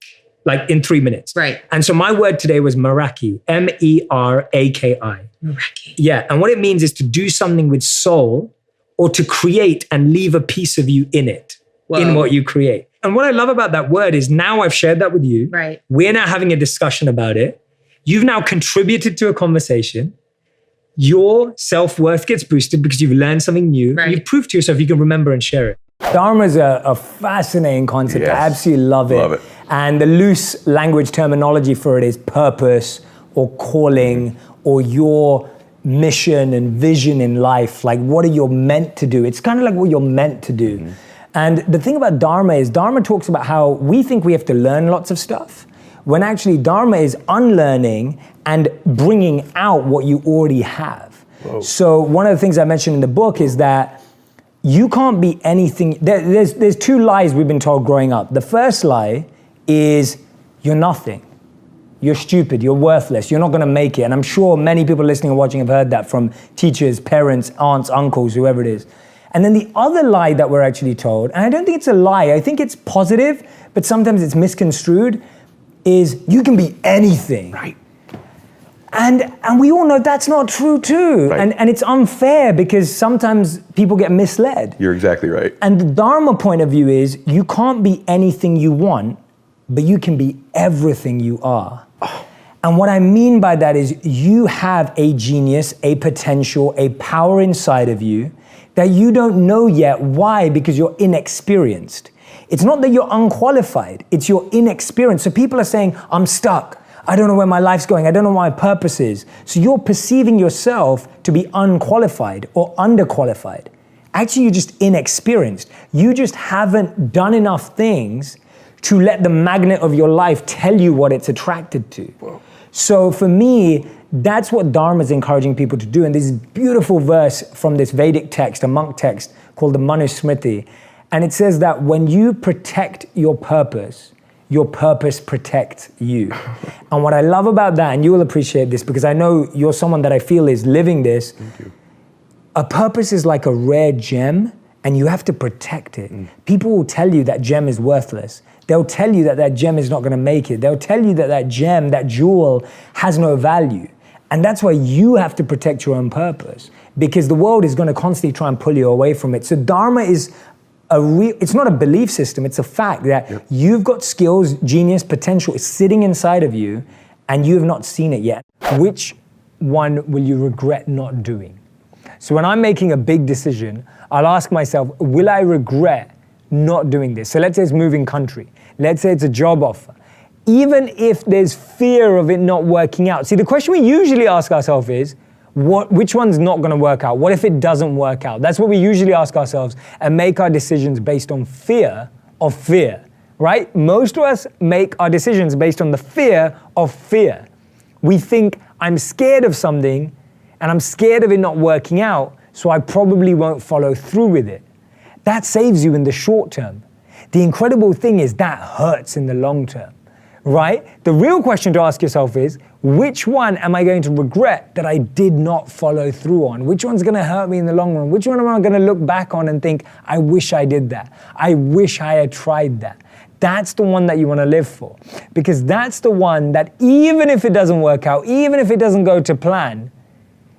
like in 3 minutes. Right. And so my word today was Meraki, M-E-R-A-K-I. Meraki. Yeah. And what it means is to do something with soul, or to create and leave a piece of you in it, in what you create. And what I love about that word is now I've shared that with you. Right. We're now having a discussion about it. You've now contributed to a conversation. Your self-worth gets boosted because you've learned something new. Right. And you've proved to yourself you can remember and share it. Dharma is a fascinating concept. Yes. I absolutely love it. And the loose language terminology for it is purpose or calling or your mission and vision in life. Like, what are you meant to do? It's kind of like what you're meant to do. Mm-hmm. And the thing about Dharma is Dharma talks about how we think we have to learn lots of stuff, when actually Dharma is unlearning and bringing out what you already have. Whoa. So one of the things I mentioned in the book is that you can't be anything. There's 2 lies we've been told growing up. The first lie is you're nothing. You're stupid, you're worthless, you're not gonna make it. And I'm sure many people listening and watching have heard that from teachers, parents, aunts, uncles, whoever it is. And then the other lie that we're actually told, and I don't think it's a lie, I think it's positive, but sometimes it's misconstrued, is you can be anything. Right. And we all know that's not true too. Right. And it's unfair because sometimes people get misled. You're exactly right. And the Dharma point of view is you can't be anything you want, but you can be everything you are. And what I mean by that is you have a genius, a potential, a power inside of you that you don't know yet. Why? Because you're inexperienced. It's not that you're unqualified, it's you're inexperienced. So people are saying, I'm stuck. I don't know where my life's going. I don't know what my purpose is. So you're perceiving yourself to be unqualified or underqualified. Actually, you're just inexperienced. You just haven't done enough things to let the magnet of your life tell you what it's attracted to. Whoa. So for me, that's what Dharma is encouraging people to do. And this beautiful verse from this Vedic text, a monk text called the Manusmriti. And it says that when you protect your purpose protects you. And what I love about that, and you will appreciate this because I know you're someone that I feel is living this. Thank you. A purpose is like a rare gem and you have to protect it. People will tell you that gem is worthless. They'll tell you that that gem is not gonna make it. They'll tell you that that gem, that jewel has no value. And that's why you have to protect your own purpose because the world is gonna constantly try and pull you away from it. So Dharma is it's not a belief system, it's a fact that you've got skills, genius, potential is sitting inside of you and you have not seen it yet. Which one will you regret not doing? So when I'm making a big decision, I'll ask myself, will I regret not doing this? So let's say it's moving country. Let's say it's a job offer. Even if there's fear of it not working out. See, the question we usually ask ourselves is, which one's not gonna work out? What if it doesn't work out? That's what we usually ask ourselves and make our decisions based on fear of fear, right? Most of us make our decisions based on the fear of fear. We think, I'm scared of something and I'm scared of it not working out, so I probably won't follow through with it. That saves you in the short term. The incredible thing is that hurts in the long term, right? The real question to ask yourself is, which one am I going to regret that I did not follow through on? Which one's gonna hurt me in the long run? Which one am I gonna look back on and think, I wish I did that. I wish I had tried that. That's the one that you wanna live for. Because that's the one that even if it doesn't work out, even if it doesn't go to plan,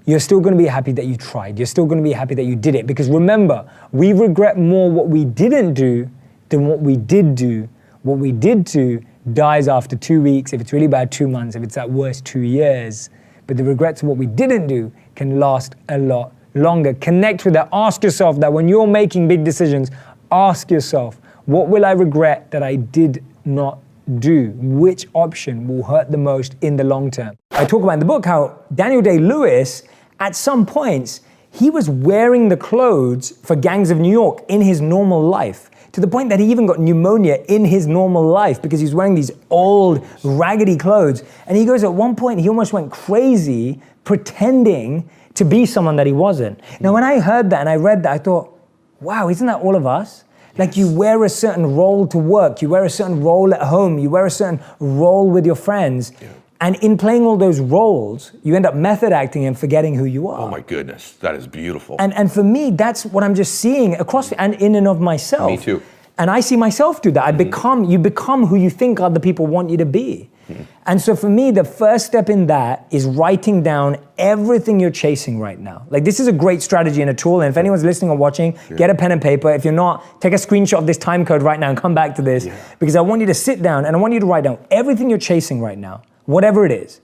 you're still gonna be happy that you tried. You're still gonna be happy that you did it. Because remember, we regret more what we didn't do than what we did do. What we did do dies after 2 weeks, if it's really bad 2 months, if it's at worst 2 years. But the regrets of what we didn't do can last a lot longer. Connect with that. Ask yourself that when you're making big decisions, ask yourself, what will I regret that I did not do? Which option will hurt the most in the long term? I talk about in the book how Daniel Day-Lewis, at some points, he was wearing the clothes for gangs of New York in his normal life, to the point that he even got pneumonia in his normal life because he's wearing these old, raggedy clothes. And he goes, at one point, he almost went crazy pretending to be someone that he wasn't. Now, when I heard that and I read that, I thought, wow, isn't that all of us? Like you wear a certain role to work, you wear a certain role at home, you wear a certain role with your friends. Yeah. And in playing all those roles, you end up method acting and forgetting who you are. Oh my goodness, that is beautiful. And for me, that's what I'm just seeing across and in and of myself. Me too. And I see myself do that. You become who you think other people want you to be. And so for me, the first step in that is writing down everything you're chasing right now. Like this is a great strategy and a tool. And if anyone's listening or watching, get a pen and paper. If you're not, take a screenshot of this time code right now and come back to this because I want you to sit down and I want you to write down everything you're chasing right now. Whatever it is,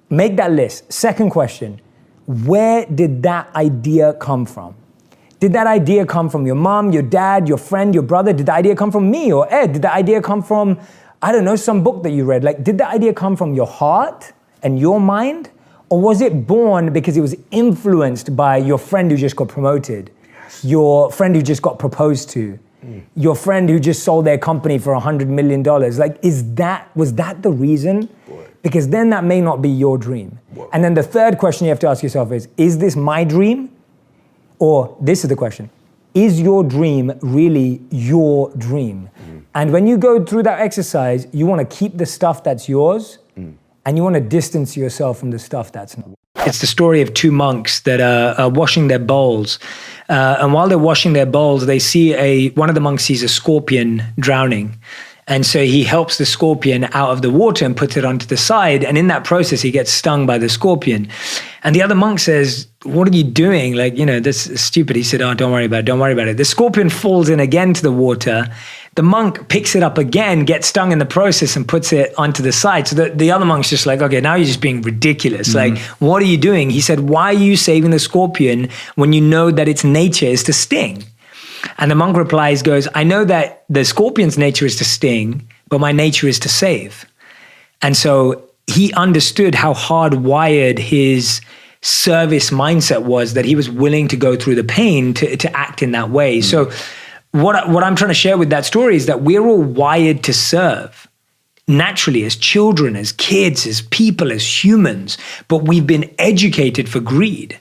make that list. Second question, where did that idea come from? Did that idea come from your mom, your dad, your friend, your brother? Did the idea come from me or Ed? Did the idea come from, I don't know, some book that you read? Like, did the idea come from your heart and your mind? Or was it born because it was influenced by your friend who just got promoted, your friend who just got proposed to, your friend who just sold their company for $100 million? Like, was that the reason? Because then that may not be your dream. And then the third question you have to ask yourself is this my dream? Or this is the question, is your dream really your dream? And when you go through that exercise, you want to keep the stuff that's yours and you want to distance yourself from the stuff that's not. It's the story of two monks that are washing their bowls. And while they're washing their bowls, they see one of the monks sees a scorpion drowning. And so he helps the scorpion out of the water and puts it onto the side. And in that process, he gets stung by the scorpion. And the other monk says, what are you doing? Like, this is stupid. He said, oh, don't worry about it. Don't worry about it. The scorpion falls in again to the water. The monk picks it up again, gets stung in the process and puts it onto the side. So the other monk's just like, okay, now you're just being ridiculous. Like, what are you doing? He said, why are you saving the scorpion when you know that its nature is to sting? And the monk goes, I know that the scorpion's nature is to sting, but my nature is to save. And so he understood how hardwired his service mindset was, that he was willing to go through the pain to act in that way. So what I'm trying to share with that story is that we're all wired to serve naturally as children, as kids, as people, as humans, but we've been educated for greed.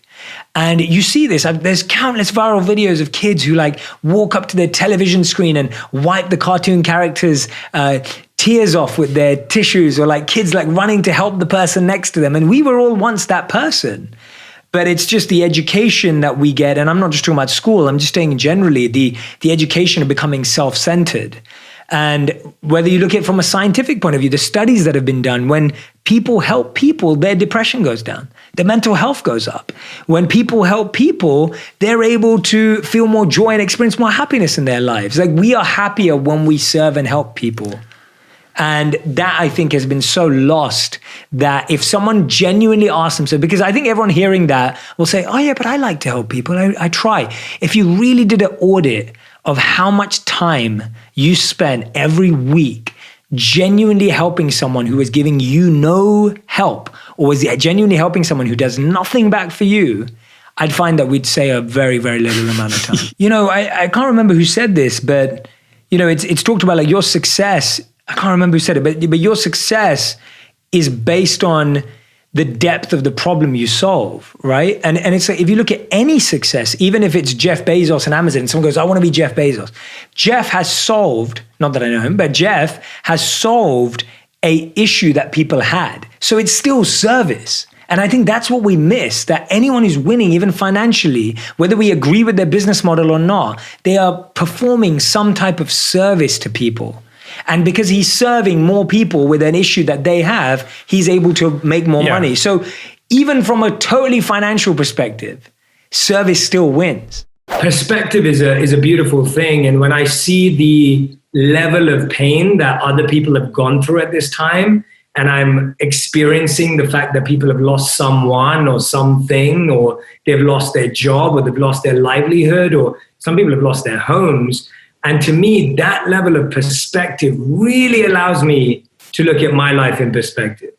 And you see this, there's countless viral videos of kids who like walk up to their television screen and wipe the cartoon characters' tears off with their tissues, or like kids like running to help the person next to them. And we were all once that person. But it's just the education that we get, and I'm not just talking about school, I'm just saying generally the education of becoming self-centered. And whether you look at it from a scientific point of view, the studies that have been done, when people help people, their depression goes down, their mental health goes up. When people help people, they're able to feel more joy and experience more happiness in their lives. Like, we are happier when we serve and help people. And that, I think, has been so lost, that if someone genuinely asks themselves, because I think everyone hearing that will say, oh yeah, but I like to help people, I try. If you really did an audit of how much time you spend every week genuinely helping someone who is giving you no help, or is genuinely helping someone who does nothing back for you, I'd find that we'd say a very, very little amount of time. I can't remember who said this, but it's talked about like your success. I can't remember who said it, but your success is based on the depth of the problem you solve, right? And it's like, if you look at any success, even if it's Jeff Bezos and Amazon, and someone goes, I want to be Jeff Bezos. Jeff has solved, not that I know him, but Jeff has solved a issue that people had. So it's still service. And I think that's what we miss, that anyone who's winning, even financially, whether we agree with their business model or not, they are performing some type of service to people. And because he's serving more people with an issue that they have, he's able to make more money. So even from a totally financial perspective, service still wins. Perspective is a beautiful thing. And when I see the level of pain that other people have gone through at this time, and I'm experiencing the fact that people have lost someone or something, or they've lost their job, or they've lost their livelihood, or some people have lost their homes. And to me, that level of perspective really allows me to look at my life in perspective.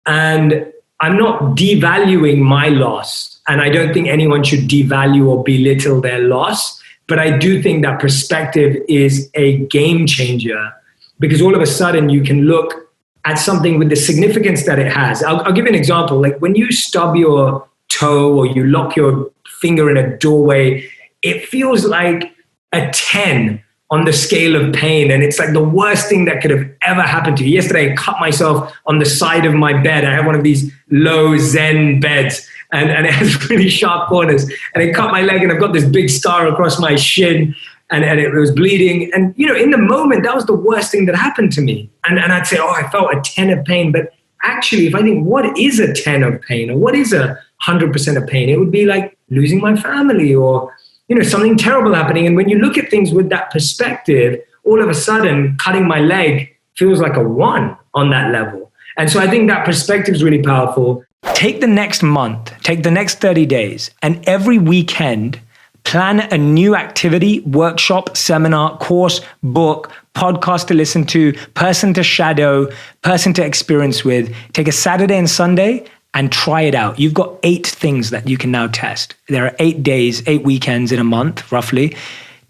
And I'm not devaluing my loss. And I don't think anyone should devalue or belittle their loss. But I do think that perspective is a game changer, because all of a sudden you can look at something with the significance that it has. I'll give you an example. Like when you stub your toe or you lock your finger in a doorway, it feels like a 10 on the scale of pain. And it's like the worst thing that could have ever happened to you. Yesterday, I cut myself on the side of my bed. I have one of these low Zen beds, and it has really sharp corners. And it cut my leg, and I've got this big scar across my shin, and it was bleeding. And, in the moment, that was the worst thing that happened to me. And I'd say, I felt a 10 of pain. But actually, if I think, what is a 10 of pain, or what is 100% of pain? It would be like losing my family, or something terrible happening. And when you look at things with that perspective, all of a sudden, cutting my leg feels like a 1 on that level. And so I think that perspective is really powerful. Take the next month, take the next 30 days, and every weekend, plan a new activity, workshop, seminar, course, book, podcast to listen to, person to shadow, person to experience with. Take a Saturday and Sunday and try it out. You've got 8 things that you can now test. There are 8 days, 8 weekends in a month, roughly.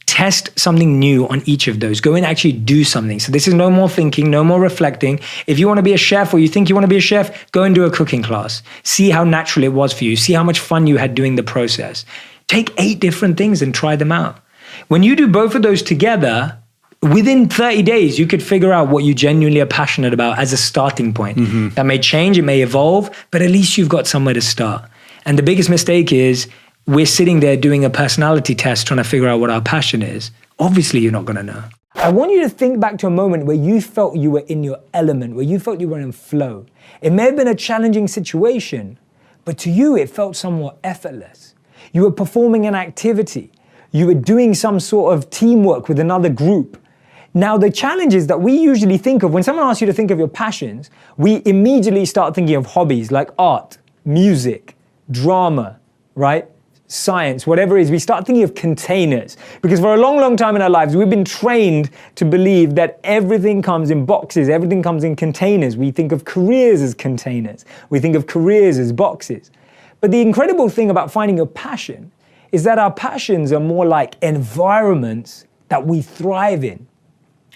Test something new on each of those. Go and actually do something. So this is no more thinking, no more reflecting. If you want to be a chef, or you think you want to be a chef, go and do a cooking class. See how natural it was for you. See how much fun you had doing the process. Take 8 different things and try them out. When you do both of those together, within 30 days, you could figure out what you genuinely are passionate about as a starting point. Mm-hmm. That may change, it may evolve, but at least you've got somewhere to start. And the biggest mistake is we're sitting there doing a personality test trying to figure out what our passion is. Obviously, you're not going to know. I want you to think back to a moment where you felt you were in your element, where you felt you were in flow. It may have been a challenging situation, but to you it felt somewhat effortless. You were performing an activity. You were doing some sort of teamwork with another group. Now, the challenge is that we usually think of, when someone asks you to think of your passions, we immediately start thinking of hobbies like art, music, drama, right? Science, whatever it is. We start thinking of containers. Because for a long, long time in our lives, we've been trained to believe that everything comes in boxes, everything comes in containers. We think of careers as containers. We think of careers as boxes. But the incredible thing about finding your passion is that our passions are more like environments that we thrive in.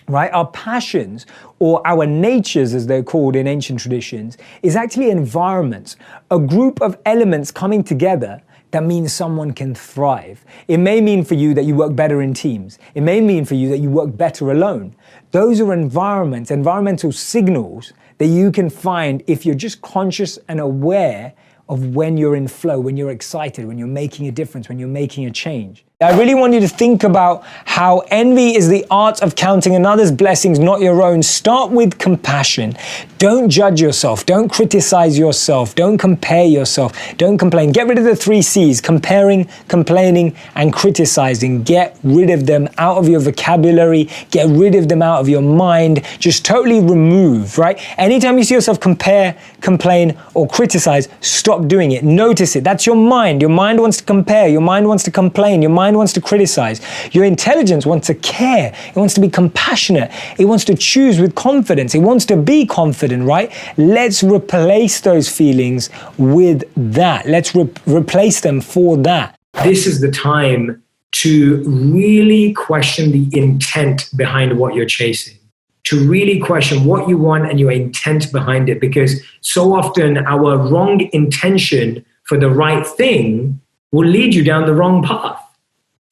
Right? Our passions, or our natures as they're called in ancient traditions, is actually environments, a group of elements coming together that means someone can thrive. It may mean for you that you work better in teams. It may mean for you that you work better alone. Those are environments, environmental signals that you can find if you're just conscious and aware of when you're in flow, when you're excited, when you're making a difference, when you're making a change. I really want you to think about how envy is the art of counting another's blessings, not your own. Start with compassion. Don't judge yourself. Don't criticize yourself. Don't compare yourself. Don't complain. Get rid of the 3 C's: comparing, complaining, and criticizing. Get rid of them out of your vocabulary. Get rid of them out of your mind. Just totally remove, right? Anytime you see yourself compare, complain, or criticize, stop doing it. Notice it. That's your mind. Your mind wants to compare. Your mind wants to complain. Your mind wants to criticize. Your intelligence wants to care. It wants to be compassionate. It wants to choose with confidence. It wants to be confident, right? Let's replace those feelings with that. Let's replace them for that. This is the time to really question the intent behind what you're chasing, to really question what you want and your intent behind it, because so often our wrong intention for the right thing will lead you down the wrong path.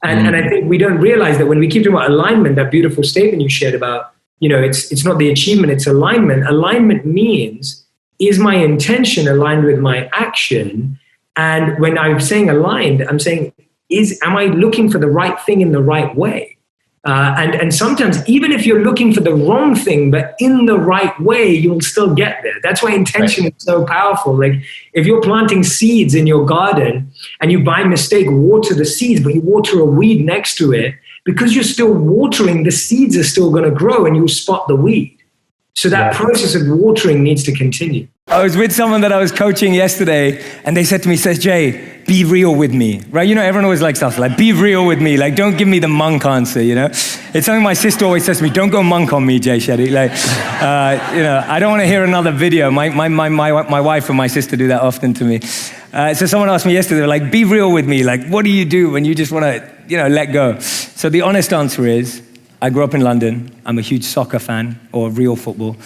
And I think we don't realize that when we keep talking about alignment, that beautiful statement you shared about, it's not the achievement, it's alignment. Alignment means, is my intention aligned with my action? And when I'm saying aligned, I'm saying, am I looking for the right thing in the right way? And sometimes, even if you're looking for the wrong thing, but in the right way, you'll still get there. That's why intention is so powerful. Like, if you're planting seeds in your garden and you by mistake water the seeds, but you water a weed next to it, because you're still watering, the seeds are still going to grow and you'll spot the weed. So that process of watering needs to continue. I was with someone that I was coaching yesterday, and they said to me, Jay, be real with me, right? Everyone always likes stuff like, be real with me. Like, don't give me the monk answer, It's something my sister always says to me, don't go monk on me, Jay Shetty. Like, I don't want to hear another video. My wife and my sister do that often to me. So someone asked me yesterday, like, be real with me. Like, what do you do when you just want to, let go? So the honest answer is, I grew up in London. I'm a huge soccer fan, or real football.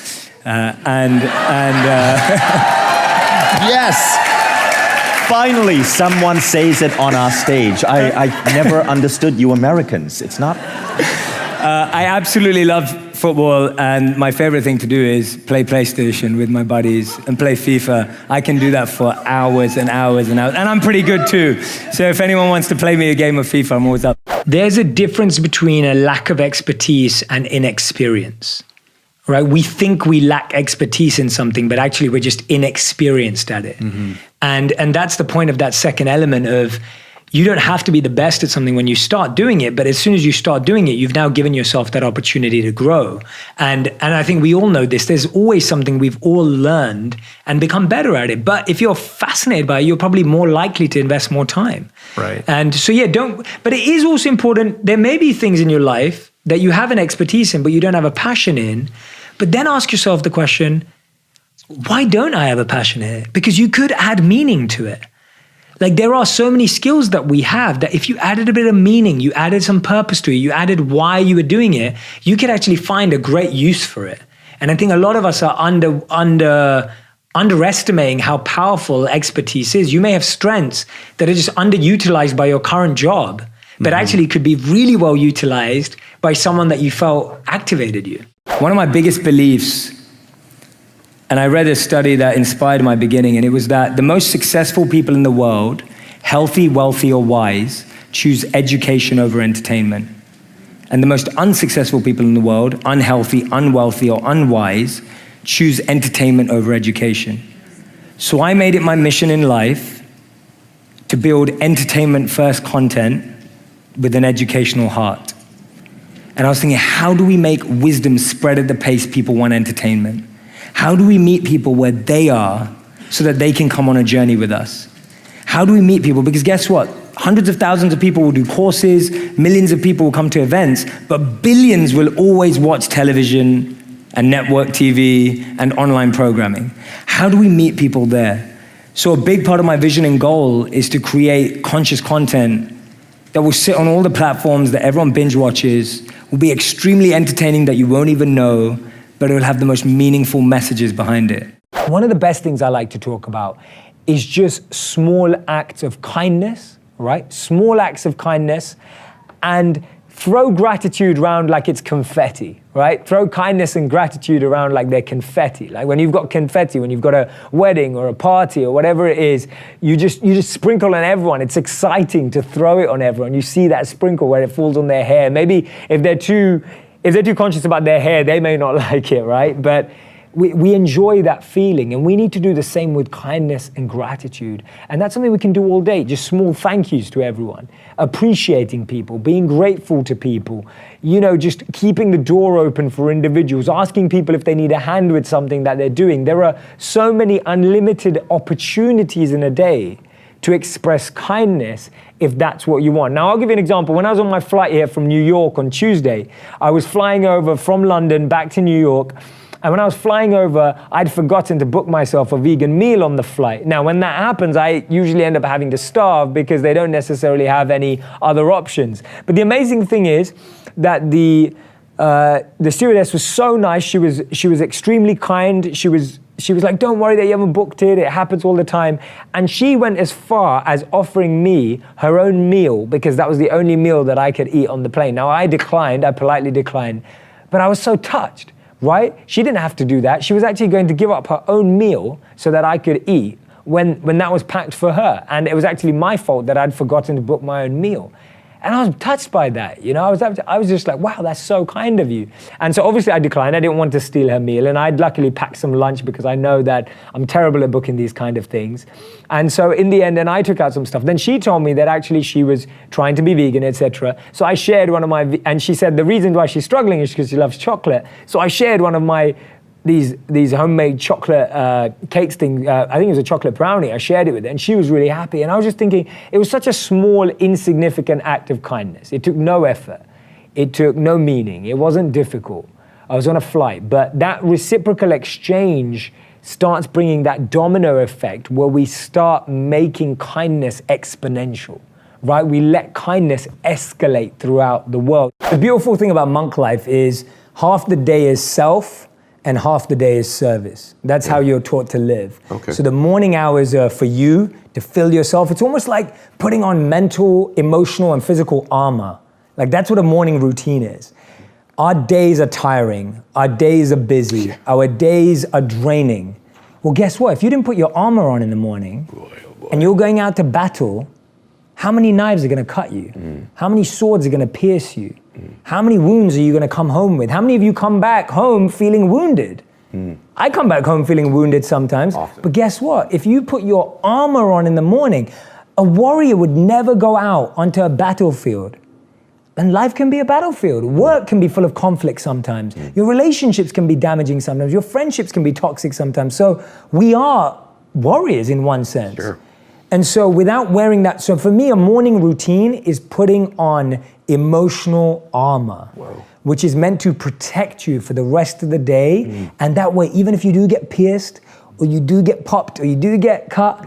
Yes! Finally, someone says it on our stage. I never understood you Americans. It's not... I absolutely love football, and my favorite thing to do is play PlayStation with my buddies and play FIFA. I can do that for hours and hours and hours, and I'm pretty good too. So if anyone wants to play me a game of FIFA, I'm always up. There's a difference between a lack of expertise and inexperience, right? We think we lack expertise in something, but actually we're just inexperienced at it. Mm-hmm. And that's the point of that second element of, you don't have to be the best at something when you start doing it, but as soon as you start doing it, you've now given yourself that opportunity to grow. And I think we all know this. There's always something we've all learned and become better at it. But if you're fascinated by it, you're probably more likely to invest more time. Right. And so, but it is also important. There may be things in your life that you have an expertise in, but you don't have a passion in. But then ask yourself the question, why don't I have a passion in it? Because you could add meaning to it. Like, there are so many skills that we have that if you added a bit of meaning, you added some purpose to it, you added why you were doing it, you could actually find a great use for it. And I think a lot of us are underestimating how powerful expertise is. You may have strengths that are just underutilized by your current job, but actually could be really well utilized by someone that you felt activated you. One of my biggest beliefs, and I read a study that inspired my beginning, and it was that the most successful people in the world, healthy, wealthy, or wise, choose education over entertainment. And the most unsuccessful people in the world, unhealthy, unwealthy, or unwise, choose entertainment over education. So I made it my mission in life to build entertainment-first content with an educational heart. And I was thinking, how do we make wisdom spread at the pace people want entertainment? How do we meet people where they are so that they can come on a journey with us? How do we meet people? Because guess what? Hundreds of thousands of people will do courses, millions of people will come to events, but billions will always watch television and network TV and online programming. How do we meet people there? So a big part of my vision and goal is to create conscious content that will sit on all the platforms that everyone binge watches, will be extremely entertaining that you won't even know, but it will have the most meaningful messages behind it. One of the best things I like to talk about is just small acts of kindness, right? Small acts of kindness, and throw gratitude around like it's confetti, right? Throw kindness and gratitude around like they're confetti. Like when you've got confetti, when you've got a wedding or a party or whatever it is, you just sprinkle on everyone. It's exciting to throw it on everyone. You see that sprinkle where it falls on their hair. Maybe if they're too conscious about their hair, they may not like it, right? But we enjoy that feeling, and we need to do the same with kindness and gratitude. And that's something we can do all day, just small thank yous to everyone, appreciating people, being grateful to people, just keeping the door open for individuals, asking people if they need a hand with something that they're doing. There are so many unlimited opportunities in a day to express kindness if that's what you want. Now, I'll give you an example. When I was on my flight here from New York on Tuesday, I was flying over from London back to New York. And when I was flying over, I'd forgotten to book myself a vegan meal on the flight. Now, when that happens, I usually end up having to starve because they don't necessarily have any other options. But the amazing thing is that the stewardess was so nice. She was extremely kind. She was like, don't worry that you haven't booked it. It happens all the time. And she went as far as offering me her own meal because that was the only meal that I could eat on the plane. Now, I politely declined, but I was so touched. Right? She didn't have to do that. She was actually going to give up her own meal so that I could eat when that was packed for her. And it was actually my fault that I'd forgotten to book my own meal. And I was touched by that. I was just like, wow, that's so kind of you. And so obviously I declined. I didn't want to steal her meal. And I'd luckily packed some lunch because I know that I'm terrible at booking these kind of things. And so in the end, then I took out some stuff. Then she told me that actually she was trying to be vegan, etc. So I shared one of my, and she said the reason why she's struggling is because she loves chocolate. So I shared one of my these homemade chocolate cakes thing. I think it was a chocolate brownie. I shared it with her and she was really happy. And I was just thinking, it was such a small, insignificant act of kindness. It took no effort. It took no meaning. It wasn't difficult. I was on a flight, but that reciprocal exchange starts bringing that domino effect where we start making kindness exponential, right? We let kindness escalate throughout the world. The beautiful thing about monk life is half the day is self, and half the day is service. That's how you're taught to live. Okay. So the morning hours are for you to fill yourself. It's almost like putting on mental, emotional, and physical armor. Like that's what a morning routine is. Our days are tiring. Our days are busy. Our days are draining. Well, guess what? If you didn't put your armor on in the morning and you're going out to battle, how many knives are gonna cut you? How many swords are gonna pierce you? How many wounds are you going to come home with? How many of you come back home feeling wounded? I come back home feeling wounded sometimes. Often. But guess what? If you put your armor on in the morning, a warrior would never go out onto a battlefield. And life can be a battlefield. Work can be full of conflict sometimes. Your relationships can be damaging sometimes. Your friendships can be toxic sometimes. So we are warriors in one sense. Sure. And so without wearing that, so for me, a morning routine is putting on emotional armor, which is meant to protect you for the rest of the day. And that way, even if you do get pierced, or you do get popped, or you do get cut,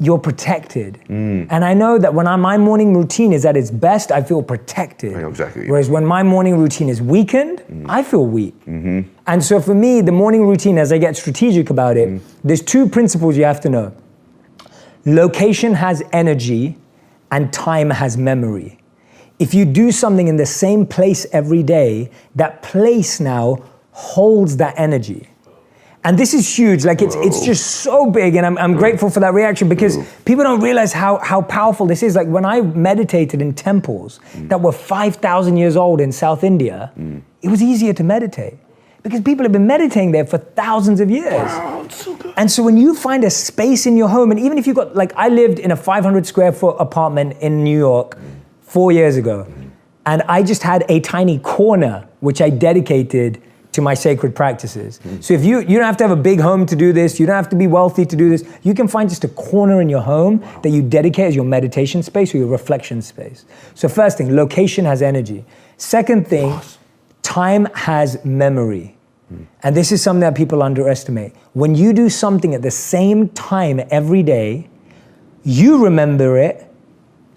you're protected. And I know that when my morning routine is at its best, I feel protected. I know exactly. Whereas when my morning routine is weakened, I feel weak. And so for me, the morning routine, as I get strategic about it, there's two principles you have to know. Location has energy and time has memory. If you do something in the same place every day, that place now holds that energy. And this is huge, like it's just so big, and I'm grateful for that reaction because people don't realize how powerful this is. Like when I meditated in temples that were 5,000 years old in South India, it was easier to meditate because people have been meditating there for thousands of years. Wow, it's so good. And so when you find a space in your home, and even if you got, like I lived in a 500 square foot apartment in New York 4 years ago, and I just had a tiny corner which I dedicated to my sacred practices. So if you don't have to have a big home to do this, you don't have to be wealthy to do this, you can find just a corner in your home that you dedicate as your meditation space or your reflection space. So first thing, location has energy. Second thing, time has memory. And this is something that people underestimate. When you do something at the same time every day, you remember it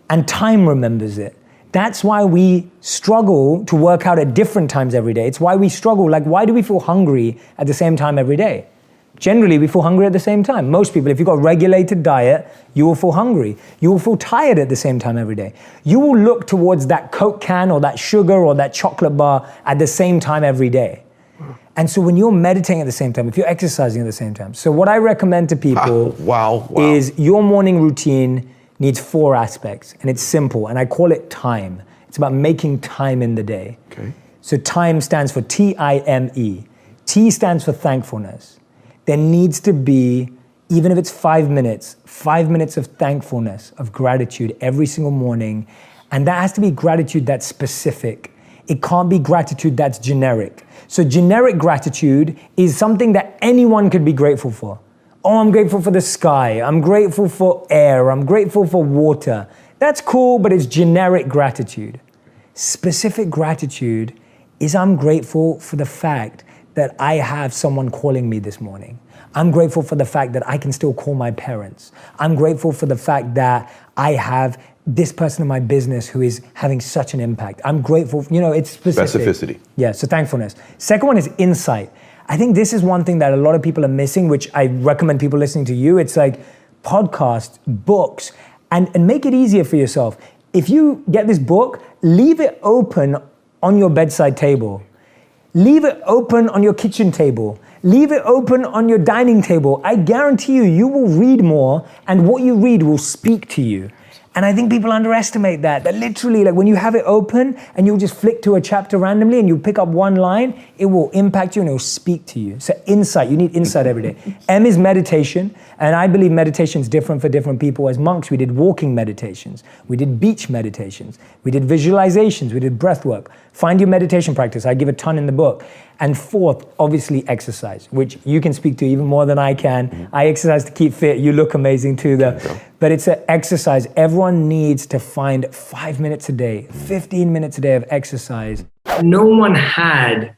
and time remembers it. That's why we struggle to work out at different times every day. It's why we struggle. Like, why do we feel hungry at the same time every day? Generally, we feel hungry at the same time. Most people, if you've got a regulated diet, you will feel hungry. You will feel tired at the same time every day. You will look towards that Coke can or that sugar or that chocolate bar at the same time every day. And so when you're meditating at the same time, if you're exercising at the same time, so what I recommend to people is your morning routine needs 4 aspects, and it's simple, and I call it time. It's about making time in the day. Okay. So time stands for T-I-M-E. T stands for thankfulness. There needs to be, even if it's 5 minutes of thankfulness, of gratitude every single morning, and that has to be gratitude that's specific. It can't be gratitude that's generic. So generic gratitude is something that anyone could be grateful for. Oh, I'm grateful for the sky. I'm grateful for air. I'm grateful for water. That's cool, but it's generic gratitude. Specific gratitude is I'm grateful for the fact that I have someone calling me this morning. I'm grateful for the fact that I can still call my parents. I'm grateful for the fact that I have this person in my business who is having such an impact. I'm grateful, it's specific. Specificity. Yeah, so thankfulness. Second one is insight. I think this is one thing that a lot of people are missing, which I recommend people listening to you. It's like podcasts, books, and make it easier for yourself. If you get this book, leave it open on your bedside table. Leave it open on your kitchen table. Leave it open on your dining table. I guarantee you will read more, and what you read will speak to you. And I think people underestimate that literally, like when you have it open and you'll just flick to a chapter randomly and you pick up one line, it will impact you and it will speak to you. So insight, you need insight every day. M is meditation, and I believe meditation is different for different people. As monks, we did walking meditations, we did beach meditations, we did visualizations, we did breath work. Find your meditation practice. I give a ton in the book. And fourth, obviously exercise, which you can speak to even more than I can. I exercise to keep fit. You look amazing too, though. But it's an exercise. Everyone needs to find 5 minutes a day, 15 minutes a day of exercise. No one had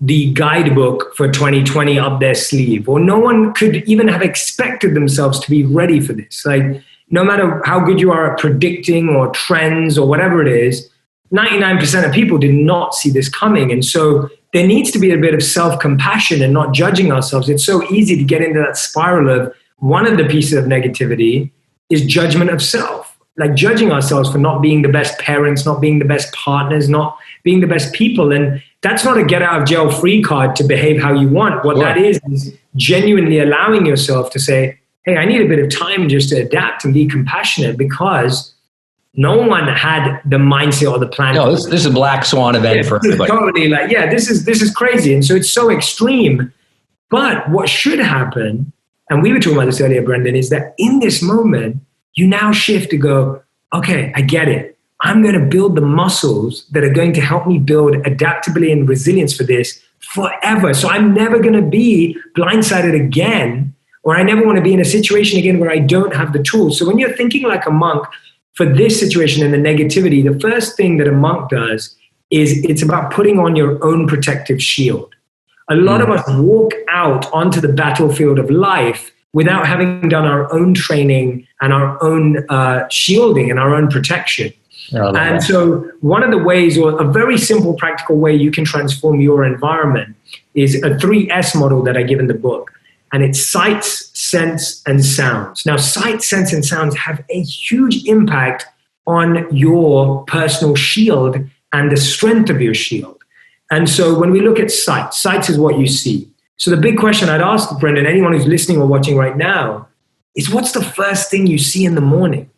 the guidebook for 2020 up their sleeve, or no one could even have expected themselves to be ready for this. Like, no matter how good you are at predicting or trends or whatever it is, 99% of people did not see this coming. And so there needs to be a bit of self-compassion and not judging ourselves. It's so easy to get into that spiral of one of the pieces of negativity is judgment of self, like judging ourselves for not being the best parents, not being the best partners, not being the best people. And that's not a get out of jail free card to behave how you want. What that is genuinely allowing yourself to say, hey, I need a bit of time just to adapt and be compassionate, because no one had the mindset or the plan. No, this is a black swan event for everybody. Totally, like, this is crazy. And so it's so extreme. But what should happen, and we were talking about this earlier, Brendan, is that in this moment, you now shift to go, okay, I get it. I'm going to build the muscles that are going to help me build adaptability and resilience for this forever. So I'm never going to be blindsided again, or I never want to be in a situation again where I don't have the tools. So when you're thinking like a monk, for this situation and the negativity, the first thing that a monk does is it's about putting on your own protective shield. A lot of us walk out onto the battlefield of life without having done our own training and our own shielding and our own protection. And so one of the ways, or a very simple practical way you can transform your environment, is a 3S model that I give in the book. And it's sights, sense, and sounds. Now, sight, sense, and sounds have a huge impact on your personal shield and the strength of your shield. And so when we look at sight, sight is what you see. So the big question I'd ask, Brendan, anyone who's listening or watching right now, is what's the first thing you see in the morning?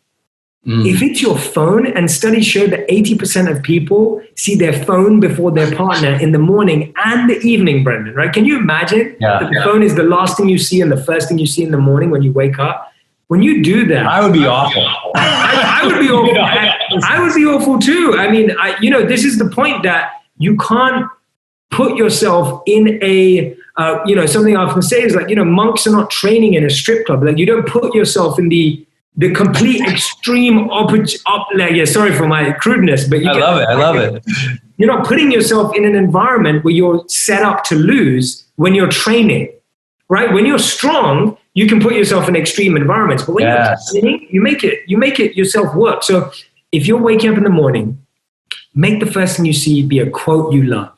If it's your phone, and studies show that 80% of people see their phone before their partner in the morning and the evening, Brendan, right? Can you imagine that the phone is the last thing you see and the first thing you see in the morning when you wake up? When you do that, I would be awful. I would be awful. I would be awful too. I mean, this is the point that you can't put yourself in a, something I often say is like, monks are not training in a strip club. Like you don't put yourself in the complete extreme sorry for my crudeness, but I love it. You're not putting yourself in an environment where you're set up to lose when you're training, right? When you're strong, you can put yourself in extreme environments, but when you're training, you make it yourself work. So if you're waking up in the morning, make the first thing you see be a quote you love.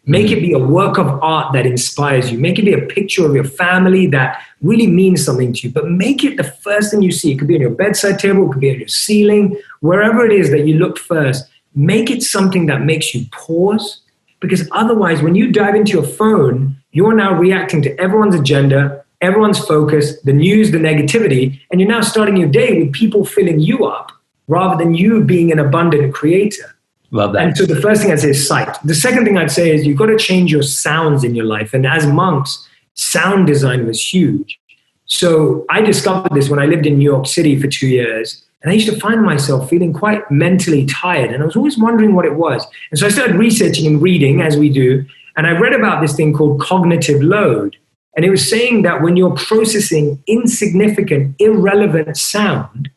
Make it be a work of art that inspires you. Make it be a picture of your family that really means something to you. But make it the first thing you see. It could be on your bedside table. It could be on your ceiling. Wherever it is that you look first, make it something that makes you pause. Because otherwise, when you dive into your phone, you're now reacting to everyone's agenda, everyone's focus, the news, the negativity, and you're now starting your day with people filling you up rather than you being an abundant creator. Love that. And so the first thing I'd say is sight. The second thing I'd say is you've got to change your sounds in your life. And as monks, sound design was huge. So I discovered this when I lived in New York City for 2 years. And I used to find myself feeling quite mentally tired. And I was always wondering what it was. And so I started researching and reading, as we do. And I read about this thing called cognitive load. And it was saying that when you're processing insignificant, irrelevant sound,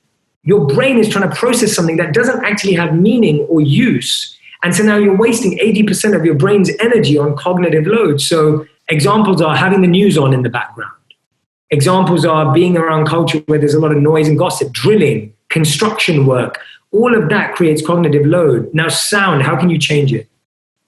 your brain is trying to process something that doesn't actually have meaning or use. And so now you're wasting 80% of your brain's energy on cognitive load. So examples are having the news on in the background. Examples are being around culture where there's a lot of noise and gossip, drilling, construction work. All of that creates cognitive load. Now sound, how can you change it?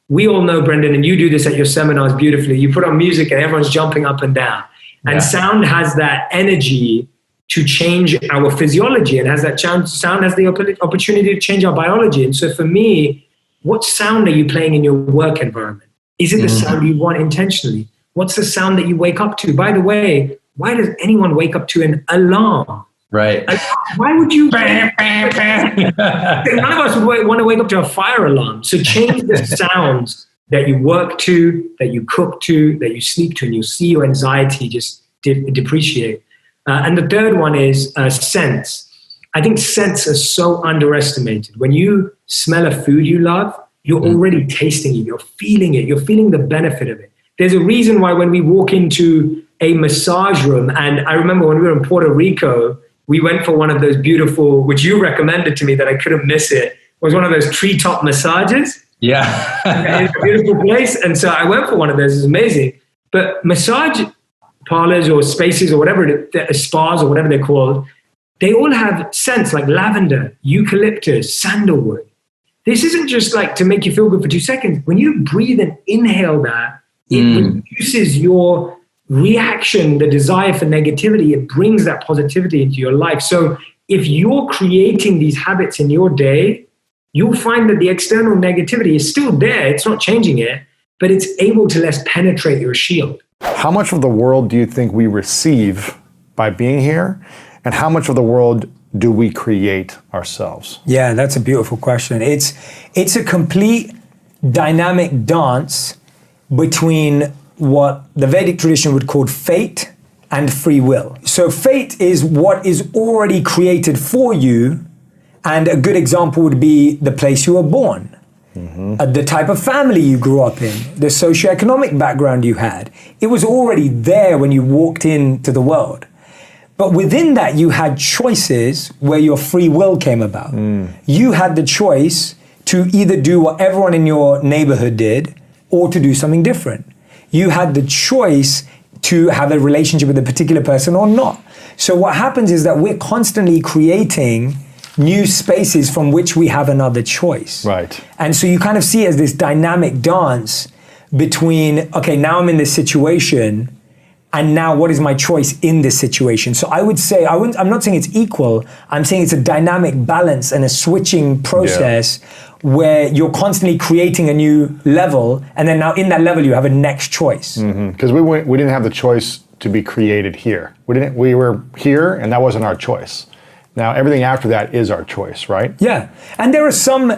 We all know, Brendan, and you do this at your seminars beautifully. You put on music and everyone's jumping up and down. And sound has that energy to change our physiology, and has that sound has the opportunity to change our biology. And so for me, what sound are you playing in your work environment? Is it the sound you want intentionally? What's the sound that you wake up to? By the way, why does anyone wake up to an alarm? Right. Why would you? None of us would want to wake up to a fire alarm. So change the sounds that you work to, that you cook to, that you sleep to, and you'll see your anxiety just depreciate. And the third one is sense. I think sense is so underestimated. When you smell a food you love, you're already tasting it, you're feeling the benefit of it. There's a reason why when we walk into a massage room, and I remember when we were in Puerto Rico, we went for one of those beautiful, which you recommended to me that I couldn't miss it, was one of those treetop massages. Yeah. It's a beautiful place. And so I went for one of those, it's amazing. But massage parlors or spaces or whatever, spas or whatever they're called, they all have scents like lavender, eucalyptus, sandalwood. This isn't just like to make you feel good for 2 seconds. When you breathe and inhale that, it reduces your reaction, the desire for negativity. It brings that positivity into your life. So if you're creating these habits in your day, you'll find that the external negativity is still there. It's not changing it, but it's able to less penetrate your shield. How much of the world do you think we receive by being here? And how much of the world do we create ourselves? Yeah, that's a beautiful question. It's a complete dynamic dance between what the Vedic tradition would call fate and free will. So fate is what is already created for you, and a good example would be the place you were born. The type of family you grew up in, the socioeconomic background you had. It was already there when you walked into the world. But within that, you had choices where your free will came about. You had the choice to either do what everyone in your neighborhood did or to do something different. You had the choice to have a relationship with a particular person or not. So what happens is that we're constantly creating new spaces from which we have another choice. Right. And so you kind of see it as this dynamic dance between, okay, now I'm in this situation, and now what is my choice in this situation? So I would say, I'm not saying it's equal, I'm saying it's a dynamic balance and a switching process where you're constantly creating a new level, and then now in that level you have a next choice. Because we didn't have the choice to be created here. We were here, and that wasn't our choice. Now, everything after that is our choice, right? Yeah, and there are some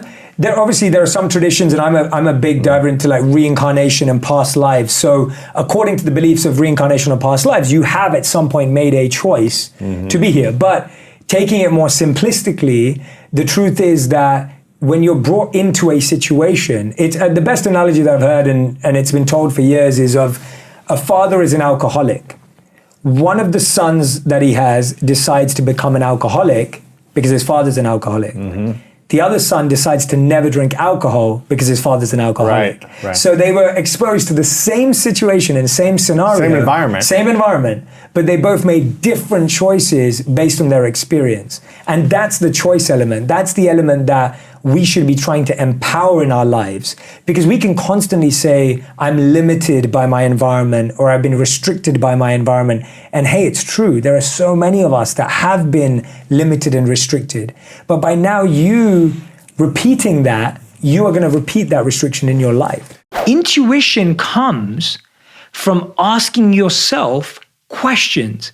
traditions, and I'm a big diver into like reincarnation and past lives. So according to the beliefs of reincarnation and past lives, you have at some point made a choice to be here. But taking it more simplistically, the truth is that when you're brought into a situation, it's the best analogy that I've heard, and it's been told for years, is of a father is an alcoholic. One of the sons that he has decides to become an alcoholic because his father's an alcoholic. The other son decides to never drink alcohol because his father's an alcoholic. Right. So they were exposed to the same situation and same scenario. Same environment, but they both made different choices based on their experience. And that's the choice element. That's the element that we should be trying to empower in our lives, because we can constantly say, I'm limited by my environment, or I've been restricted by my environment. And hey, it's true. There are so many of us that have been limited and restricted. But by now you repeating that, you are going to repeat that restriction in your life. Intuition comes from asking yourself questions.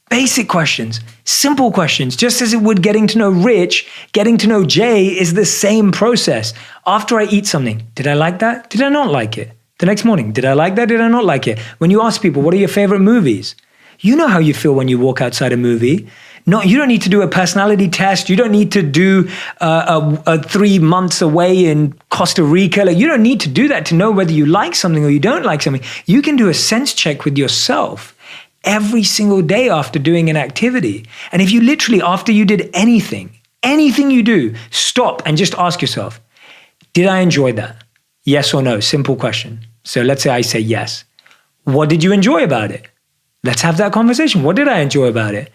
Basic questions, simple questions, just as it would getting to know Rich, getting to know Jay is the same process. After I eat something, did I like that? Did I not like it? The next morning, did I like that? Did I not like it? When you ask people, what are your favorite movies? You know how you feel when you walk outside a movie. No, you don't need to do a personality test. You don't need to do a 3 months away in Costa Rica. Like, you don't need to do that to know whether you like something or you don't like something. You can do a sense check with yourself every single day after doing an activity. And if you literally, after you did anything you do, stop and just ask yourself, did I enjoy that? Yes or no? Simple question. So let's say I say yes. What did you enjoy about it? Let's have that conversation. What did I enjoy about it?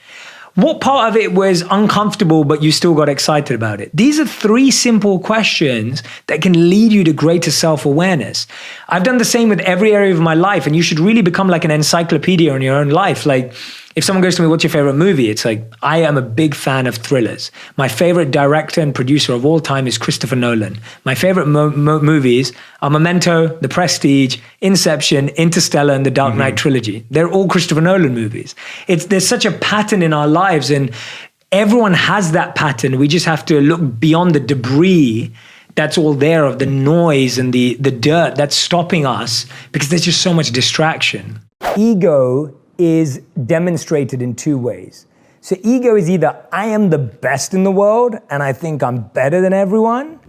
What part of it was uncomfortable, but you still got excited about it? These are 3 simple questions that can lead you to greater self-awareness. I've done the same with every area of my life, and you should really become like an encyclopedia in your own life. Like, if someone goes to me, what's your favorite movie? It's like, I am a big fan of thrillers. My favorite director and producer of all time is Christopher Nolan. My favorite movies are Memento, The Prestige, Inception, Interstellar, and the Dark Knight trilogy. They're all Christopher Nolan movies. There's such a pattern in our lives, and everyone has that pattern. We just have to look beyond the debris that's all there, of the noise and the dirt that's stopping us, because there's just so much distraction. Ego is demonstrated in 2 ways. So ego is either I am the best in the world and I think I'm better than everyone,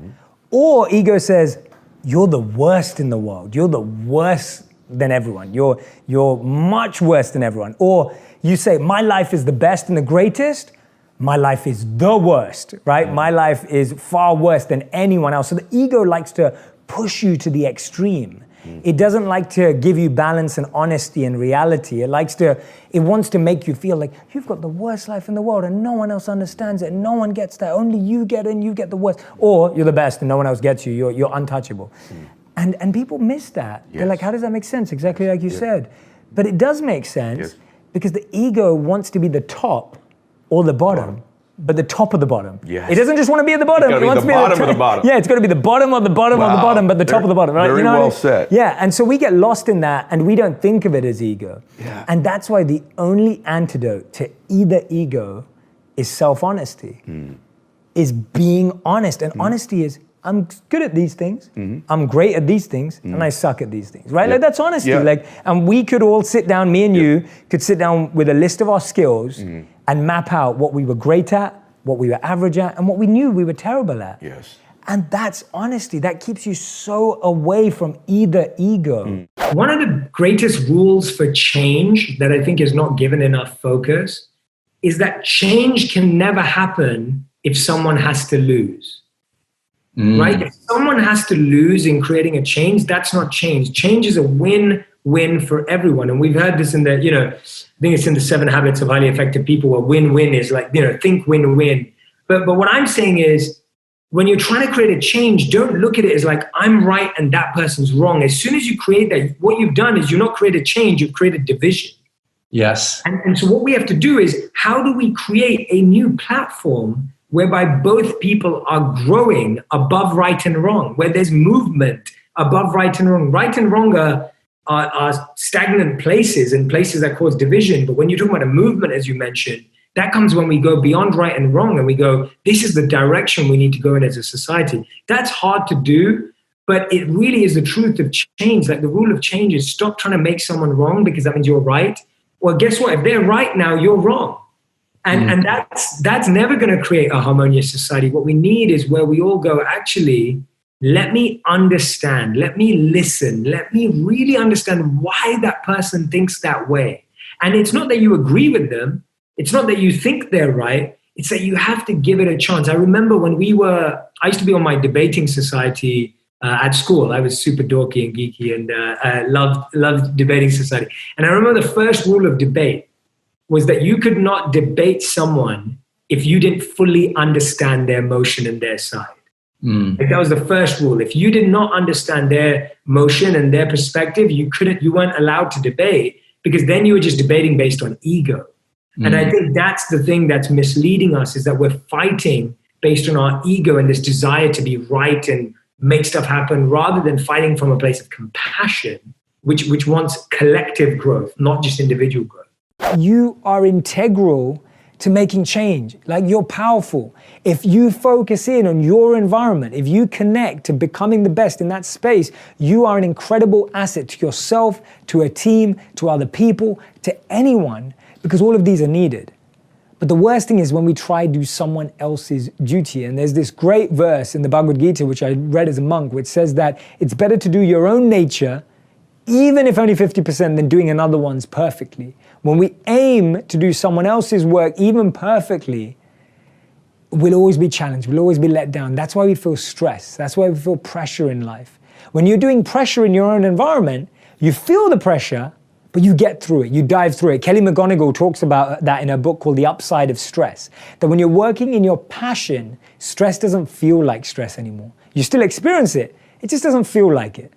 or ego says you're the worst in the world. You're the worst than everyone. You're much worse than everyone. Or you say my life is the best and the greatest. My life is the worst, right? My life is far worse than anyone else. So the ego likes to push you to the extreme. It doesn't like to give you balance and honesty and reality. It wants to make you feel like you've got the worst life in the world and no one else understands it. No one gets that. Only you get it and you get the worst. Or you're the best and no one else gets you. You're untouchable. And people miss that. Yes. They're like, how does that make sense? Exactly like you said. But it does make sense because the ego wants to be the top or the bottom. But the top of the bottom. Yes. It doesn't just want to be at the bottom. It wants to be the bottom of the bottom. Yeah, it's got to be the bottom of the bottom of the bottom, but the top of the bottom, right? Very well said. Yeah, and so we get lost in that and we don't think of it as ego. Yeah. And that's why the only antidote to either ego is self-honesty, is being honest. And honesty is, I'm good at these things, I'm great at these things, and I suck at these things, right? Like that's honesty. And we could all sit down, me and you could sit down with a list of our skills and map out what we were great at, what we were average at, and what we knew we were terrible at. Yes. And that's honesty. That keeps you so away from either ego. One of the greatest rules for change that I think is not given enough focus is that change can never happen if someone has to lose. Right? If someone has to lose in creating a change, that's not change. Change is a win-win for everyone. And we've heard this in the, I think it's in the 7 Habits of Highly Effective People, where win-win is like, think win-win. But what I'm saying is, when you're trying to create a change, don't look at it as like, I'm right and that person's wrong. As soon as you create that, what you've done is you've not created change, you've created division. Yes. And so what we have to do is, how do we create a new platform whereby both people are growing above right and wrong, where there's movement above right and wrong. Right and wrong are stagnant places and places that cause division. But when you're talking about a movement, as you mentioned, That comes when we go beyond right and wrong and we go, this is the direction we need to go in as a society. That's hard to do, but it really is the truth of change. Like the rule of change is stop trying to make someone wrong because that means you're right. Well, guess what? If they're right now, you're wrong. And that's never going to create a harmonious society. What we need is where we all go, actually, let me understand, let me listen, let me really understand why that person thinks that way. And it's not that you agree with them. It's not that you think they're right. It's that you have to give it a chance. I remember when I used to be on my debating society at school. I was super dorky and geeky and loved debating society. And I remember the first rule of debate was that you could not debate someone if you didn't fully understand their motion and their side. Like that was the first rule. If you did not understand their motion and their perspective, you weren't allowed to debate, because then you were just debating based on ego. And I think that's the thing that's misleading us, is that we're fighting based on our ego and this desire to be right and make stuff happen, rather than fighting from a place of compassion, which wants collective growth, not just individual growth. You are integral to making change. Like, you're powerful. If you focus in on your environment, if you connect to becoming the best in that space, you are an incredible asset to yourself, to a team, to other people, to anyone, because all of these are needed. But the worst thing is when we try to do someone else's duty. And there's this great verse in the Bhagavad Gita, which I read as a monk, which says that it's better to do your own nature, even if only 50%, than doing another one's perfectly. When we aim to do someone else's work even perfectly, we'll always be challenged, we'll always be let down. That's why we feel stress. That's why we feel pressure in life. When you're doing pressure in your own environment, you feel the pressure, but you get through it, you dive through it. Kelly McGonigal talks about that in her book called The Upside of Stress, that when you're working in your passion, stress doesn't feel like stress anymore. You still experience it, it just doesn't feel like it.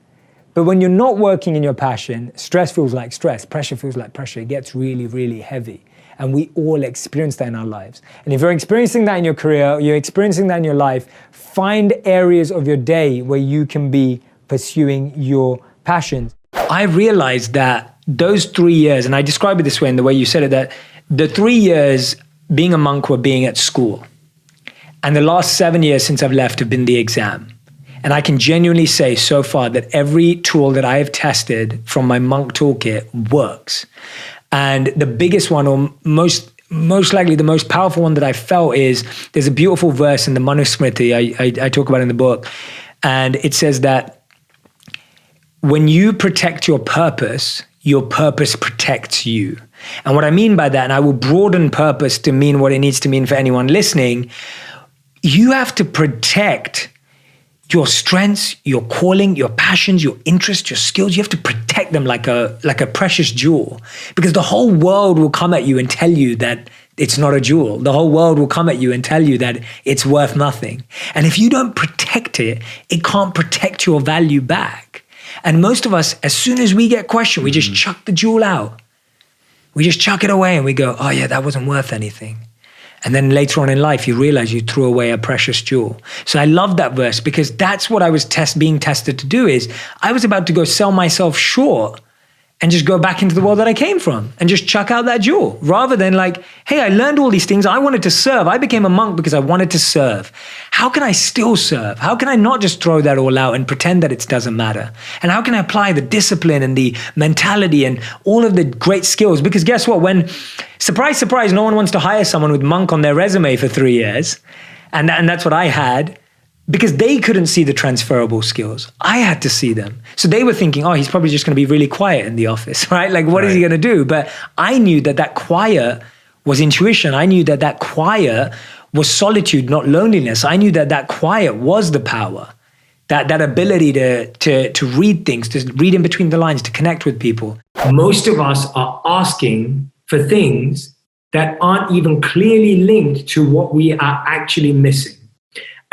But when you're not working in your passion, stress feels like stress, pressure feels like pressure. It gets really, really heavy. And we all experience that in our lives. And if you're experiencing that in your career, you're experiencing that in your life, find areas of your day where you can be pursuing your passions. I realized that those 3 years, and I describe it this way in the way you said it, that the 3 years being a monk were being at school. And the last 7 years since I've left have been the exam. And I can genuinely say so far that every tool that I have tested from my monk toolkit works. And the biggest one, or most likely the most powerful one that I felt, is there's a beautiful verse in the Manusmriti I talk about in the book. And it says that when you protect your purpose protects you. And what I mean by that, and I will broaden purpose to mean what it needs to mean for anyone listening, you have to protect your strengths, your calling, your passions, your interests, your skills. You have to protect them like a precious jewel, because the whole world will come at you and tell you that it's not a jewel. The whole world will come at you and tell you that it's worth nothing. And if you don't protect it, it can't protect your value back. And most of us, as soon as we get questioned, we just chuck the jewel out. We just chuck it away and we go, oh yeah, that wasn't worth anything. And then later on in life, you realize you threw away a precious jewel. So I love that verse, because that's what I was being tested to do. Is I was about to go sell myself short and just go back into the world that I came from and just chuck out that jewel, rather than like, hey, I learned all these things. I wanted to serve. I became a monk because I wanted to serve. How can I still serve? How can I not just throw that all out and pretend that it doesn't matter? And how can I apply the discipline and the mentality and all of the great skills? Because guess what? When, surprise, surprise, no one wants to hire someone with monk on their resume for 3 years. And that's what I had. Because they couldn't see the transferable skills. I had to see them. So they were thinking, oh, he's probably just going to be really quiet in the office, right? Like, what is he going to do? But I knew that quiet was intuition. I knew that quiet was solitude, not loneliness. I knew that quiet was the power. That ability to read things, to read in between the lines, to connect with people. Most of us are asking for things that aren't even clearly linked to what we are actually missing.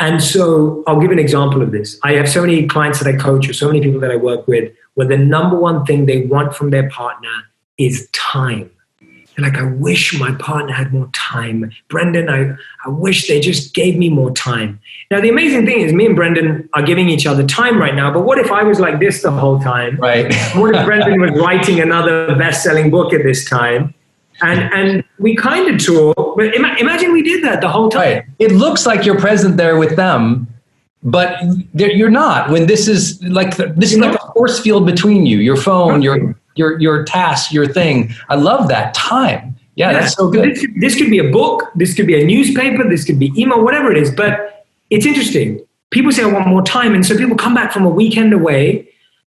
And so I'll give an example of this. I have so many clients that I coach, or so many people that I work with, where the number one thing they want from their partner is time. They're like, I wish my partner had more time. Brendan, I wish they just gave me more time. Now, the amazing thing is me and Brendan are giving each other time right now, but what if I was like this the whole time? Right. What if Brendan was writing another best-selling book at this time? And we kind of talk, book. But imagine we did that the whole time. Right. It looks like you're present there with them, but you're not. When this is like a force field between you, your phone, your task, your thing. I love that time. Yeah, that's so good. This could be a book. This could be a newspaper. This could be email, whatever it is. But it's interesting. People say, I want more time. And so people come back from a weekend away,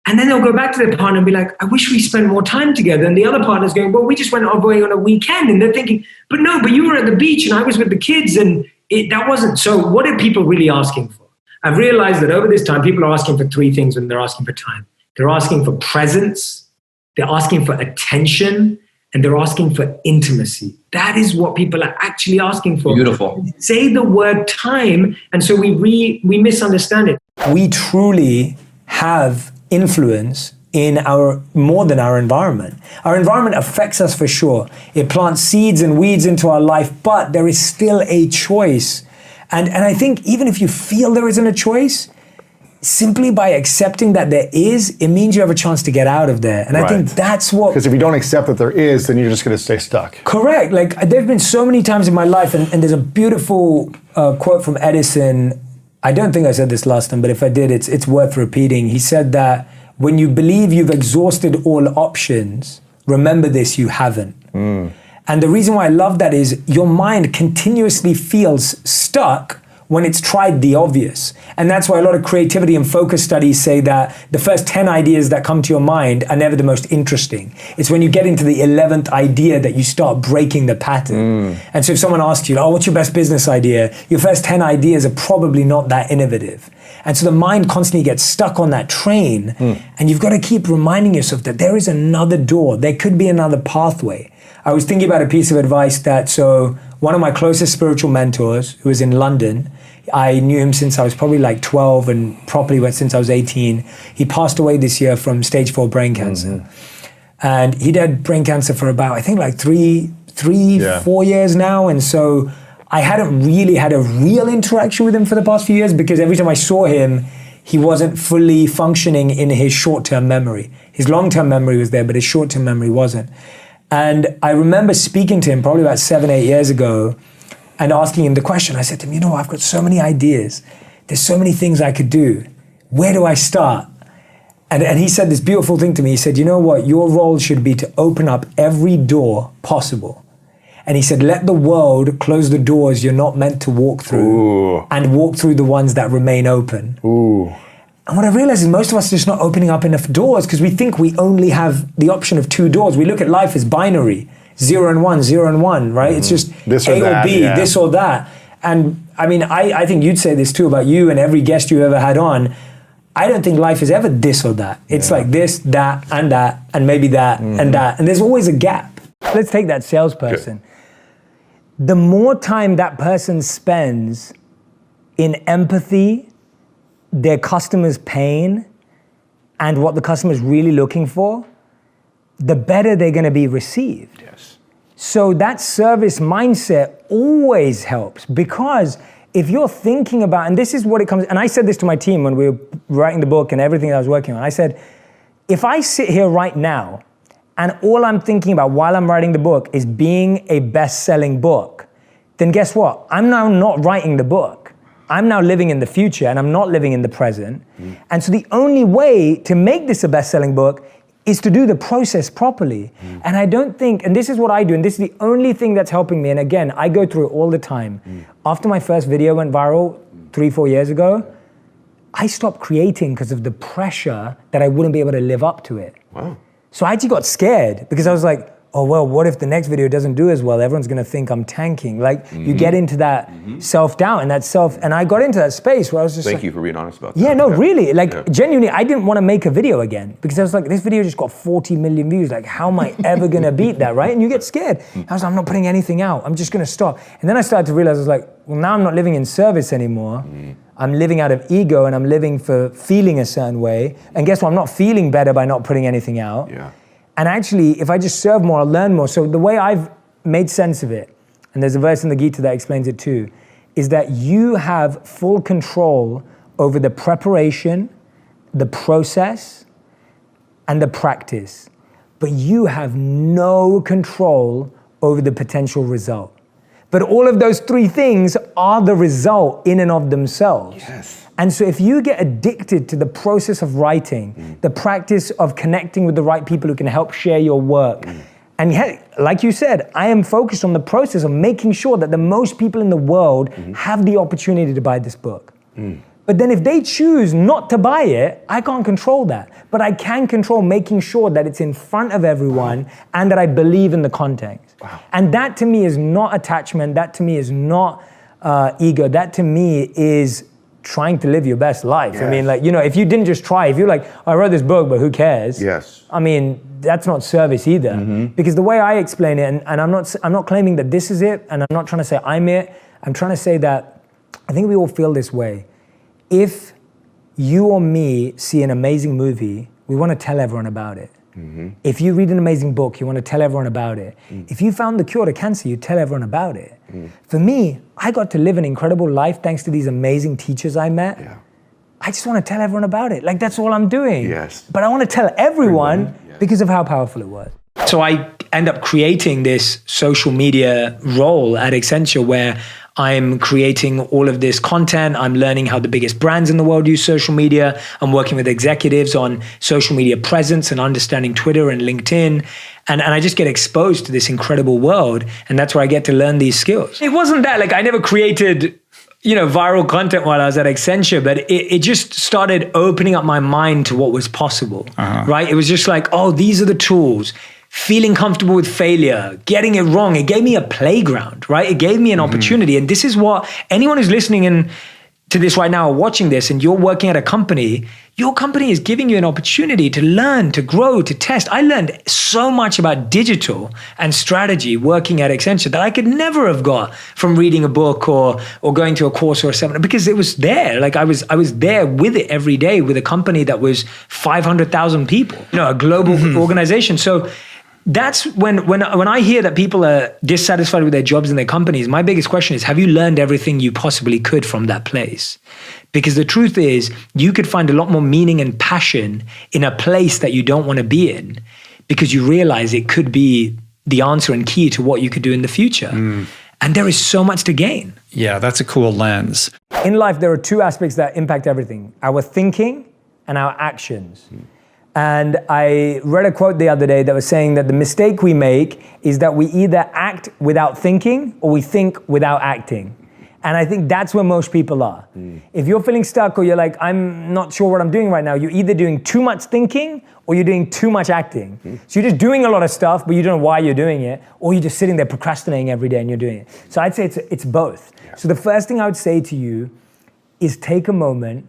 and then they'll go back to their partner and be like, I wish we spent more time together. And the other partner's going, well, we just went away on a weekend. And they're thinking, but you were at the beach and I was with the kids, and that wasn't. So what are people really asking for? I've realized that over this time, people are asking for three things when they're asking for time. They're asking for presence, they're asking for attention, and they're asking for intimacy. That is what people are actually asking for. Beautiful. Say the word time, and so we misunderstand it. We truly have influence in more than our environment. Our environment affects us for sure. It plants seeds and weeds into our life, but there is still a choice. And I think even if you feel there isn't a choice, simply by accepting that there is, it means you have a chance to get out of there. And I think that's what... Because if you don't accept that there is, then you're just going to stay stuck. Correct. Like, there've been so many times in my life, and there's a beautiful quote from Edison. I don't think I said this last time, but if I did, it's worth repeating. He said that when you believe you've exhausted all options, remember this, you haven't. And the reason why I love that is your mind continuously feels stuck when it's tried the obvious. And that's why a lot of creativity and focus studies say that the first 10 ideas that come to your mind are never the most interesting. It's when you get into the 11th idea that you start breaking the pattern. And so if someone asks you, what's your best business idea? Your first 10 ideas are probably not that innovative. And so the mind constantly gets stuck on that train, and you've got to keep reminding yourself that there is another door, there could be another pathway. I was thinking about a piece of advice so one of my closest spiritual mentors, who was in London, I knew him since I was probably like 12 and properly went since I was 18. He passed away this year from stage 4 brain cancer. And he'd had brain cancer for about, I think like 4 years now. And so I hadn't really had a real interaction with him for the past few years, because every time I saw him, he wasn't fully functioning in his short-term memory. His long-term memory was there, but his short-term memory wasn't. And I remember speaking to him probably about 7-8 years ago and asking him the question. I said to him, I've got so many ideas. There's so many things I could do. Where do I start? And he said this beautiful thing to me. He said, you know what? Your role should be to open up every door possible. And he said, let the world close the doors you're not meant to walk through and walk through the ones that remain open. And what I realized is most of us are just not opening up enough doors because we think we only have the option of 2 doors. We look at life as binary, 0 and 1, 0 and 1, right? It's just this A or B, that, this or that. And I mean, I think you'd say this too about you and every guest you ever had on. I don't think life is ever this or that. It's like this, that, and maybe that, and that. And there's always a gap. Let's take that salesperson. The more time that person spends in empathy, their customer's pain, and what the customer's really looking for, the better they're going to be received. So that service mindset always helps, because if you're thinking about, and this is what it comes, and I said this to my team when we were writing the book and everything that I was working on, I said, if I sit here right now and all I'm thinking about while I'm writing the book is being a best-selling book, then guess what? I'm now not writing the book. I'm now living in the future and I'm not living in the present. And so the only way to make this a best-selling book is to do the process properly. And I don't think, and this is what I do, and this is the only thing that's helping me, and again, I go through it all the time. After my first video went viral 3-4 years ago, I stopped creating because of the pressure that I wouldn't be able to live up to it. So I actually got scared because I was like, oh, well, what if the next video doesn't do as well? Everyone's gonna think I'm tanking. Like, you get into that self-doubt and and I got into that space where I was just Thank you for being honest about that. Yeah, no, really. Like, genuinely, I didn't want to make a video again because I was like, this video just got 40 million views. Like, how am I ever gonna beat that, right? And you get scared. I was like, I'm not putting anything out. I'm just gonna stop. And then I started to realize, I was like, well, now I'm not living in service anymore. I'm living out of ego and I'm living for feeling a certain way. And guess what? I'm not feeling better by not putting anything out. And actually, if I just serve more, I'll learn more. So the way I've made sense of it, and there's a verse in the Gita that explains it too, is that you have full control over the preparation, the process, and the practice. But you have no control over the potential result. But all of those three things are the result in and of themselves. Yes. And so if you get addicted to the process of writing, the practice of connecting with the right people who can help share your work, and like you said, I am focused on the process of making sure that the most people in the world have the opportunity to buy this book. But then if they choose not to buy it, I can't control that. But I can control making sure that it's in front of everyone and that I believe in the content. And that to me is not attachment. That to me is not ego. That to me is trying to live your best life. Yes. I mean, like, you know, if you didn't just try, if you're like, I wrote this book, but who cares? Yes. I mean, that's not service either. Because the way I explain it, and I'm not claiming that this is it, and I'm not trying to say I'm it. I'm trying to say that I think we all feel this way. If you or me see an amazing movie, we want to tell everyone about it. If you read an amazing book, you want to tell everyone about it. If you found the cure to cancer, you tell everyone about it. For me, I got to live an incredible life thanks to these amazing teachers I met. I just want to tell everyone about it. Like, that's all I'm doing. Yes. But I want to tell everyone because of how powerful it was. So I end up creating this social media role at Accenture where I'm creating all of this content. I'm learning how the biggest brands in the world use social media. I'm working with executives on social media presence and understanding Twitter and LinkedIn. And I just get exposed to this incredible world. And that's where I get to learn these skills. It wasn't that, like, I never created, you know, viral content while I was at Accenture, but it just started opening up my mind to what was possible, right? It was just like, oh, these are the tools. Feeling comfortable with failure, getting it wrong. It gave me a playground, right? It gave me an opportunity. And this is what anyone who's listening in to this right now or watching this and you're working at a company, your company is giving you an opportunity to learn, to grow, to test. I learned so much about digital and strategy working at Accenture that I could never have got from reading a book or going to a course or a seminar because it was there. Like I was there with it every day with a company that was 500,000 people, you know, a global organization. So that's when I hear that people are dissatisfied with their jobs and their companies, my biggest question is, have you learned everything you possibly could from that place? Because the truth is, you could find a lot more meaning and passion in a place that you don't want to be in because you realize it could be the answer and key to what you could do in the future. And there is so much to gain. Yeah, that's a cool lens. In life, there are two aspects that impact everything: our thinking and our actions. And I read a quote the other day that was saying that the mistake we make is that we either act without thinking or we think without acting. And I think that's where most people are. If you're feeling stuck or you're like, I'm not sure what I'm doing right now, you're either doing too much thinking or you're doing too much acting. So you're just doing a lot of stuff, but you don't know why you're doing it, or you're just sitting there procrastinating every day and you're doing it. So I'd say it's both. So the first thing I would say to you is take a moment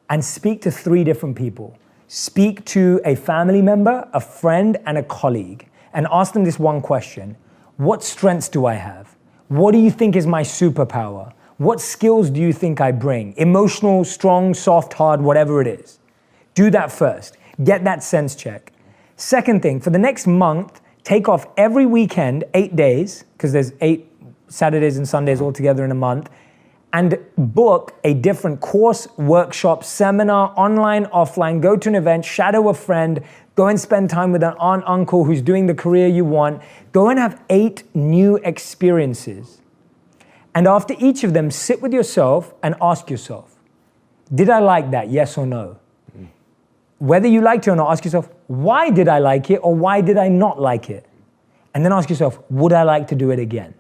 and speak to 3 different people. Speak to a family member, a friend, and a colleague, and ask them this one question. What strengths do I have? What do you think is my superpower? What skills do you think I bring? Emotional, strong, soft, hard, whatever it is. Do that first. Get that sense check. Second thing, for the next month, take off every weekend, 8 days, because there's 8 Saturdays and Sundays all together in a month, and book a different course, workshop, seminar, online, offline, go to an event, shadow a friend, go and spend time with an aunt, uncle who's doing the career you want. Go and have 8 new experiences. And after each of them, sit with yourself and ask yourself, did I like that, yes or no? Whether you liked it or not, ask yourself, why did I like it or why did I not like it? And then ask yourself, would I like to do it again?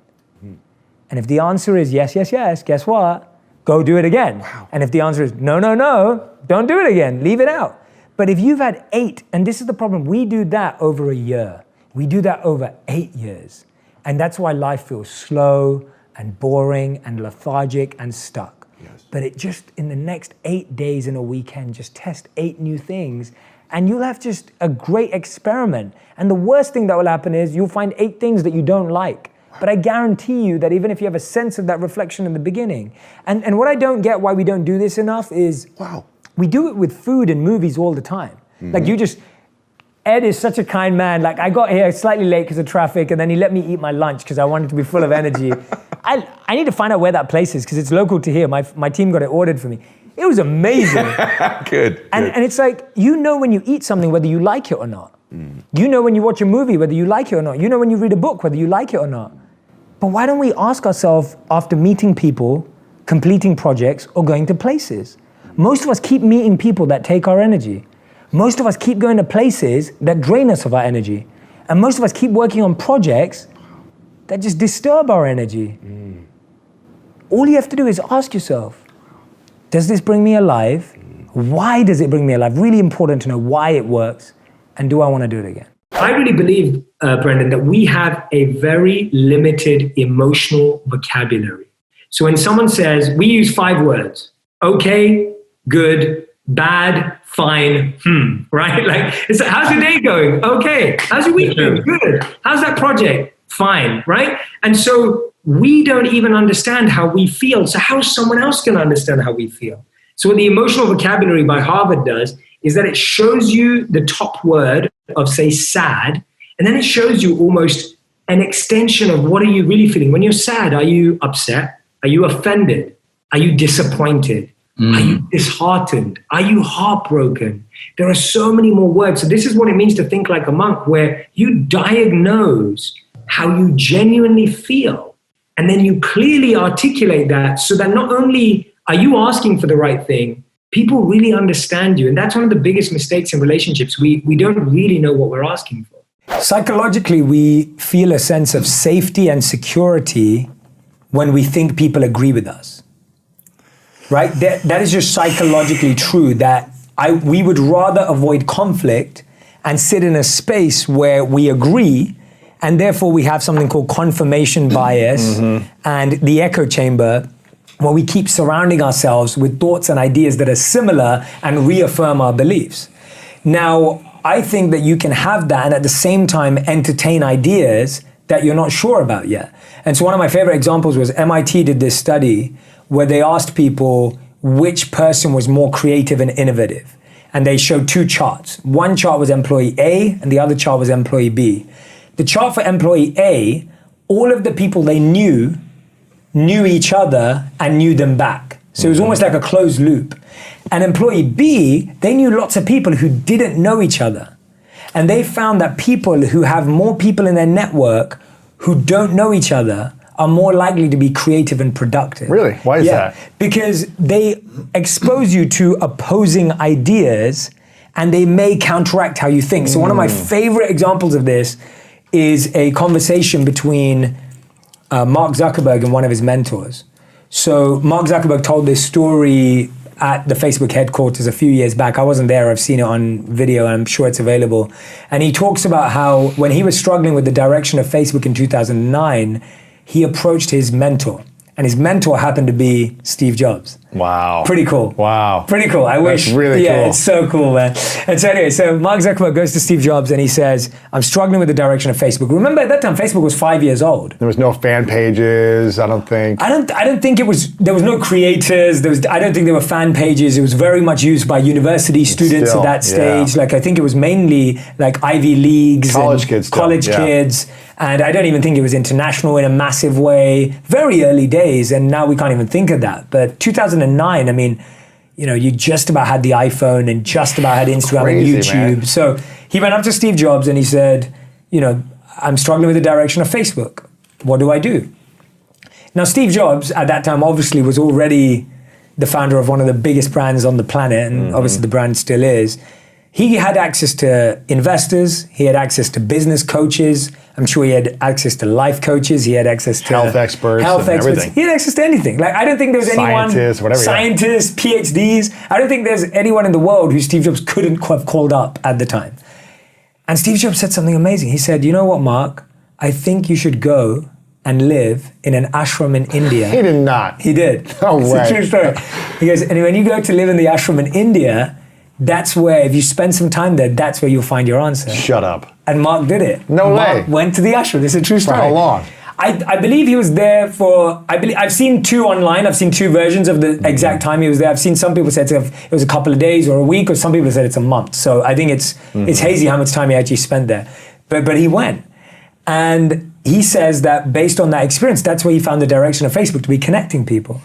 And if the answer is yes, yes, yes, guess what? Go do it again. And if the answer is no, no, no, don't do it again. Leave it out. But if you've had 8, and this is the problem, we do that over a year. We do that over 8 years. And that's why life feels slow and boring and lethargic and stuck. But it just, in the next 8 days in a weekend, just test 8 new things and you'll have just a great experiment. And the worst thing that will happen is you'll find 8 things that you don't like. But I guarantee you that even if you have a sense of that reflection in the beginning, and what I don't get why we don't do this enough is, we do it with food and movies all the time. Like Ed is such a kind man. Like I got here slightly late because of traffic and then he let me eat my lunch because I wanted to be full of energy. I need to find out where that place is because it's local to here. My team got it ordered for me. It was amazing. Good. And it's like, you know when you eat something, whether you like it or not. You know when you watch a movie, whether you like it or not. You know when you read a book, whether you like it or not. But why don't we ask ourselves after meeting people, completing projects, or going to places? Most of us keep meeting people that take our energy. Most of us keep going to places that drain us of our energy. And most of us keep working on projects that just disturb our energy. All you have to do is ask yourself, does this bring me alive? Why does it bring me alive? Really important to know why it works. And do I want to do it again? I really believe, Brendan, that we have a very limited emotional vocabulary. So when someone says, we use 5 words, okay, good, bad, fine, right? Like, it's like, how's your day going? Okay. How's your week going? Good. How's that project? Fine, right? And so we don't even understand how we feel. So how is someone else going to understand how we feel? So what the emotional vocabulary by Harvard does is that it shows you the top word of, say, sad, and then it shows you almost an extension of what are you really feeling. When you're sad, are you upset? Are you offended? Are you disappointed? Are you disheartened? Are you heartbroken? There are so many more words. So this is what it means to think like a monk, where you diagnose how you genuinely feel, and then you clearly articulate that so that not only are you asking for the right thing, people really understand you. And that's one of the biggest mistakes in relationships. We don't really know what we're asking for. Psychologically, we feel a sense of safety and security when we think people agree with us. Right? That is just psychologically true, that we would rather avoid conflict and sit in a space where we agree, and therefore we have something called confirmation bias and the echo chamber, where we keep surrounding ourselves with thoughts and ideas that are similar and reaffirm our beliefs. Now, I think that you can have that and at the same time entertain ideas that you're not sure about yet. And so one of my favorite examples was MIT did this study where they asked people which person was more creative and innovative. And they showed 2 charts. One chart was employee A and the other chart was employee B. The chart for employee A, all of the people they knew each other and knew them back. So it was almost like a closed loop. And employee B, they knew lots of people who didn't know each other. And they found that people who have more people in their network who don't know each other are more likely to be creative and productive. Really? Why is that? Because they expose you to opposing ideas and they may counteract how you think. So one of my favorite examples of this is a conversation between Mark Zuckerberg and one of his mentors. So Mark Zuckerberg told this story at the Facebook headquarters a few years back. I wasn't there, I've seen it on video, and I'm sure it's available. And he talks about how when he was struggling with the direction of Facebook in 2009, he approached his mentor. And his mentor happened to be Steve Jobs. Wow. Pretty cool. Wow. Pretty cool. I wish. That's really cool. Yeah, it's so cool, man. And so anyway, so Mark Zuckerberg goes to Steve Jobs and he says, I'm struggling with the direction of Facebook. Remember at that time, Facebook was 5 years old. There was no fan pages, I don't think. I don't think there was no creators. I don't think there were fan pages. It was very much used by university students at that stage. Like I think it was mainly like Ivy Leagues. College kids. And I don't even think it was international in a massive way. Very early days, and now we can't even think of that. But 2009, I mean, you just about had the iPhone and just about had Instagram and YouTube. Man. So he went up to Steve Jobs and he said, I'm struggling with the direction of Facebook. What do I do? Now, Steve Jobs at that time obviously was already the founder of one of the biggest brands on the planet, and obviously the brand still is. He had access to investors. He had access to business coaches. I'm sure he had access to life coaches. He had access to health experts. Everything. He had access to anything. Like I don't think there's scientists, PhDs. I don't think there's anyone in the world who Steve Jobs couldn't have called up at the time. And Steve Jobs said something amazing. He said, you know what, Mark? I think you should go and live in an ashram in India. He did not. He did. No way. It's a true story. He goes, and when you go to live in the ashram in India, that's where, if you spend some time there, that's where you'll find your answer. Shut up. And Mark did it. No way. Mark went to the ashram. This is a true story. For how long? I believe he was there for, I've seen 2 online. I've seen 2 versions of the exact time he was there. I've seen some people said it was a couple of days or a week, or some people said it's a month. So I think it's hazy how much time he actually spent there. But he went. And he says that based on that experience, that's where he found the direction of Facebook, to be connecting people.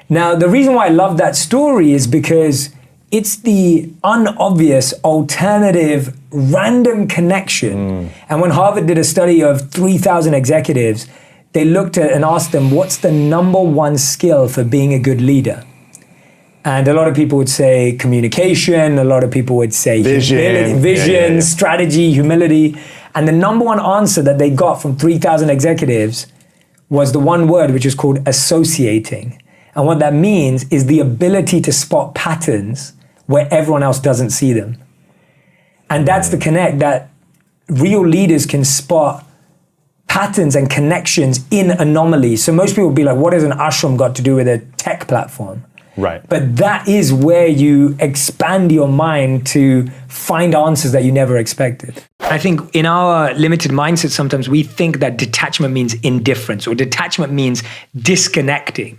Now, the reason why I love that story is because it's the unobvious, alternative, random connection. And when Harvard did a study of 3,000 executives, they looked at and asked them, what's the number one skill for being a good leader? And a lot of people would say communication. A lot of people would say vision, strategy, humility. And the number one answer that they got from 3,000 executives was the one word, which is called associating. And what that means is the ability to spot patterns where everyone else doesn't see them. And that's the connect, that real leaders can spot patterns and connections in anomalies. So most people will be like, what has an ashram got to do with a tech platform? Right. But that is where you expand your mind to find answers that you never expected. I think in our limited mindset, sometimes we think that detachment means indifference, or detachment means disconnecting.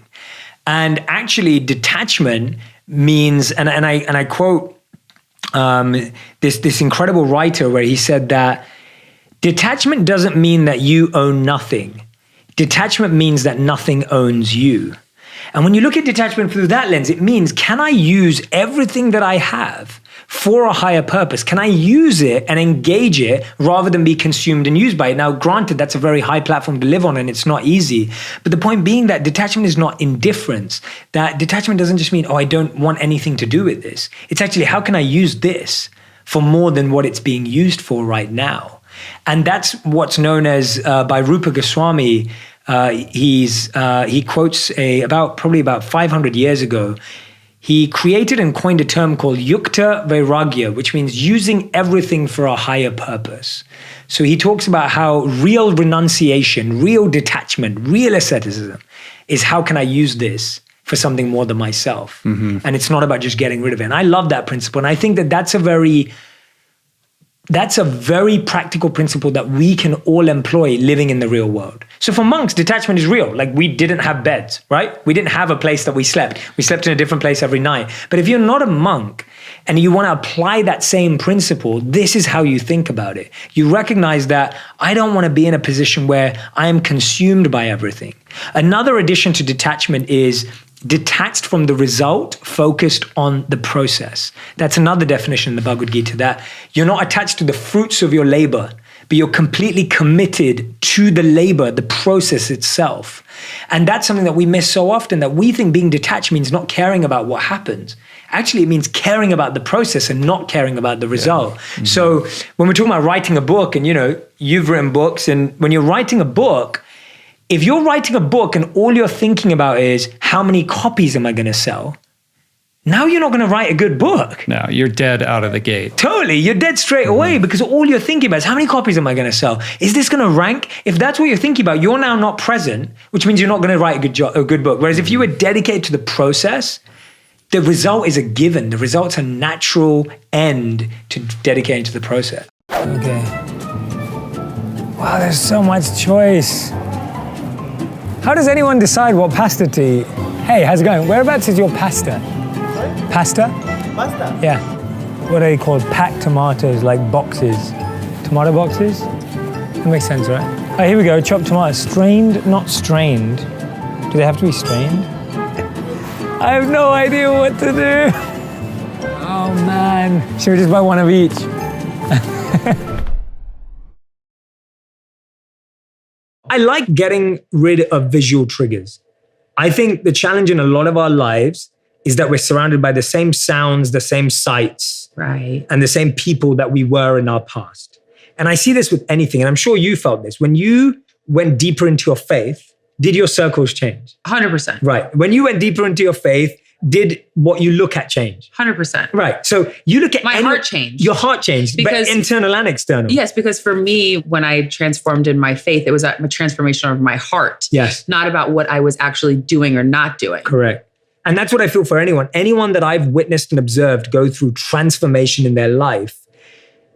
And actually detachment means, and I quote this incredible writer where he said that detachment doesn't mean that you own nothing. Detachment means that nothing owns you. And when you look at detachment through that lens, it means, can I use everything that I have for a higher purpose? Can I use it and engage it rather than be consumed and used by it? Now, granted, that's a very high platform to live on and it's not easy. But the point being that detachment is not indifference. That detachment doesn't just mean, oh, I don't want anything to do with this. It's actually, how can I use this for more than what it's being used for right now? And that's what's known as, by Rupa Goswami, he quotes probably about 500 years ago, he created and coined a term called yukta vairagya, which means using everything for a higher purpose. So he talks about how real renunciation, real detachment, real asceticism is, how can I use this for something more than myself? Mm-hmm. And it's not about just getting rid of it. And I love that principle. And I think that that's a very practical principle that we can all employ living in the real world. So for monks, detachment is real. Like, we didn't have beds, right? We didn't have a place that we slept. We slept in a different place every night. But if you're not a monk and you want to apply that same principle, this is how you think about it. You recognize that I don't want to be in a position where I am consumed by everything. Another addition to detachment is detached from the result, focused on the process. That's another definition in the Bhagavad Gita, that you're not attached to the fruits of your labor, but you're completely committed to the labor, the process itself. And that's something that we miss so often, that we think being detached means not caring about what happens. Actually, it means caring about the process and not caring about the result. Yeah. Mm-hmm. So when we're talking about writing a book, and you've written books, and when you're writing a book, if you're writing a book and all you're thinking about is, how many copies am I going to sell? Now you're not going to write a good book. No, you're dead out of the gate. Totally. You're dead straight away, because all you're thinking about is, how many copies am I going to sell? Is this going to rank? If that's what you're thinking about, you're now not present, which means you're not going to write a good book. Whereas if you were dedicated to the process, the result is a given. The result's a natural end to dedicating to the process. Okay. Wow, there's so much choice. How does anyone decide what pasta to eat? Hey, how's it going? Whereabouts is your pasta? Sorry? Pasta? Pasta? Yeah. What are they called? Packed tomatoes, like boxes. Tomato boxes? That makes sense, right? Oh, here we go. Chopped tomatoes. Strained, not strained. Do they have to be strained? I have no idea what to do. Oh, man. Should we just buy one of each? I like getting rid of visual triggers. I think the challenge in a lot of our lives is that we're surrounded by the same sounds, the same sights, right, and the same people that we were in our past. And I see this with anything, and I'm sure you felt this. When you went deeper into your faith, did your circles change? 100%. Right. When you went deeper into your faith, did what you look at change? 100%. Right. So you look at my heart changed. Your heart changed, because, but internal and external. Yes, because for me, when I transformed in my faith, it was a transformation of my heart. Yes. Not about what I was actually doing or not doing. Correct. And that's what I feel for anyone. Anyone that I've witnessed and observed go through transformation in their life,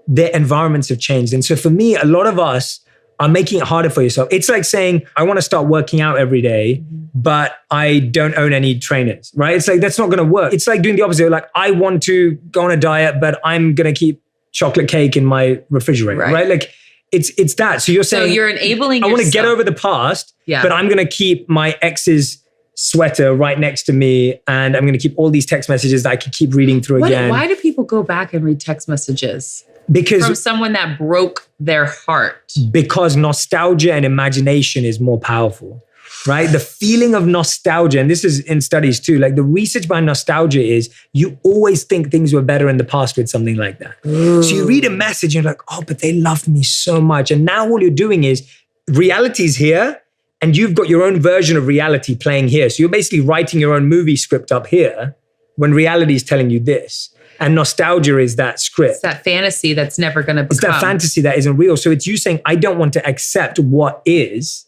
their environments have changed. And so for me, a lot of us are making it harder for yourself. It's like saying, I want to start working out every day, but I don't own any trainers, right? It's like, that's not going to work. It's like doing the opposite. Like, I want to go on a diet, but I'm going to keep chocolate cake in my refrigerator, right? Like, it's that. So you're saying, so you're enabling I want to get over the past, but I'm going to keep my ex's sweater right next to me, and I'm going to keep all these text messages that I could keep reading through again. Why do people go back and read text messages? Because From someone that broke their heart. Because nostalgia and imagination is more powerful, right? The feeling of nostalgia, and this is in studies too, like the research behind nostalgia is you always think things were better in the past with something like that. So you read a message and you're like, oh, but they loved me so much. And now all you're doing is reality's here and you've got your own version of reality playing here. So you're basically writing your own movie script up here when reality is telling you this. And nostalgia is that script. It's that fantasy that's never going to become. It's that fantasy that isn't real. So it's you saying, I don't want to accept what is,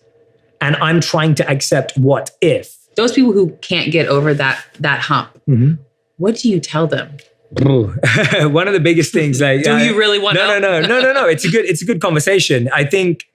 and I'm trying to accept what if. Those people who can't get over that hump, what do you tell them? One of the biggest things, like, Do you really want to? No. It's a good conversation. I think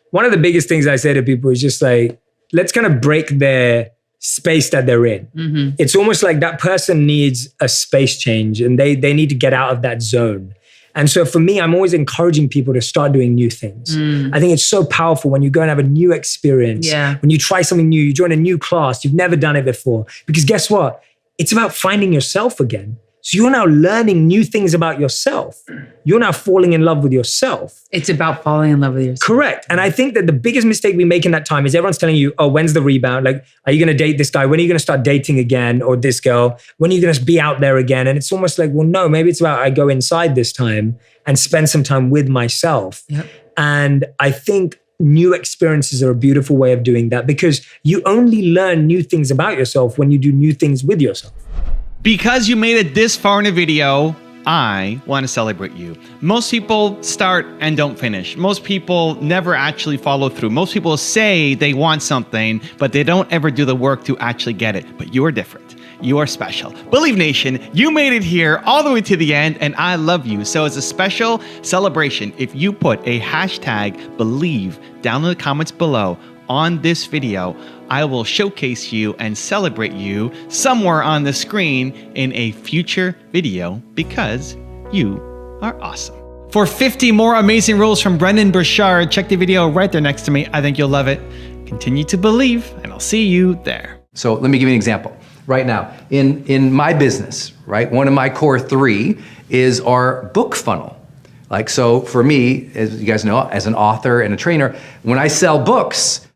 one of the biggest things I say to people is just like, let's kind of break their space that they're in. It's almost like that person needs a space change and they need to get out of that zone. And so for me, I'm always encouraging people to start doing new things. I think it's so powerful when you go and have a new experience, when you try something new, you join a new class, you've never done it before. Because guess what? It's about finding yourself again. So you're now learning new things about yourself. You're now falling in love with yourself. It's about falling in love with yourself. Correct. And I think that the biggest mistake we make in that time is everyone's telling you, oh, when's the rebound? Like, are you going to date this guy? When are you going to start dating again? Or this girl? When are you going to be out there again? And it's almost like, well, no, maybe it's about I go inside this time and spend some time with myself. And I think new experiences are a beautiful way of doing that because you only learn new things about yourself when you do new things with yourself. Because you made it this far in a video, I want to celebrate you. Most people start and don't finish. Most people never actually follow through. Most people say they want something, but they don't ever do the work to actually get it. But you are different. You are special. Believe Nation, you made it here all the way to the end, and I love you. So as a special celebration, if you put a hashtag believe down in the comments below on this video, I will showcase you and celebrate you somewhere on the screen in a future video because you are awesome. For 50 more amazing rules from Brendon Burchard, check the video right there next to me. I think you'll love it. Continue to believe, and I'll see you there. So let me give you an example. Right now, in my business, right, one of my core 3 is our book funnel. Like, so for me, as you guys know, as an author and a trainer, when I sell books,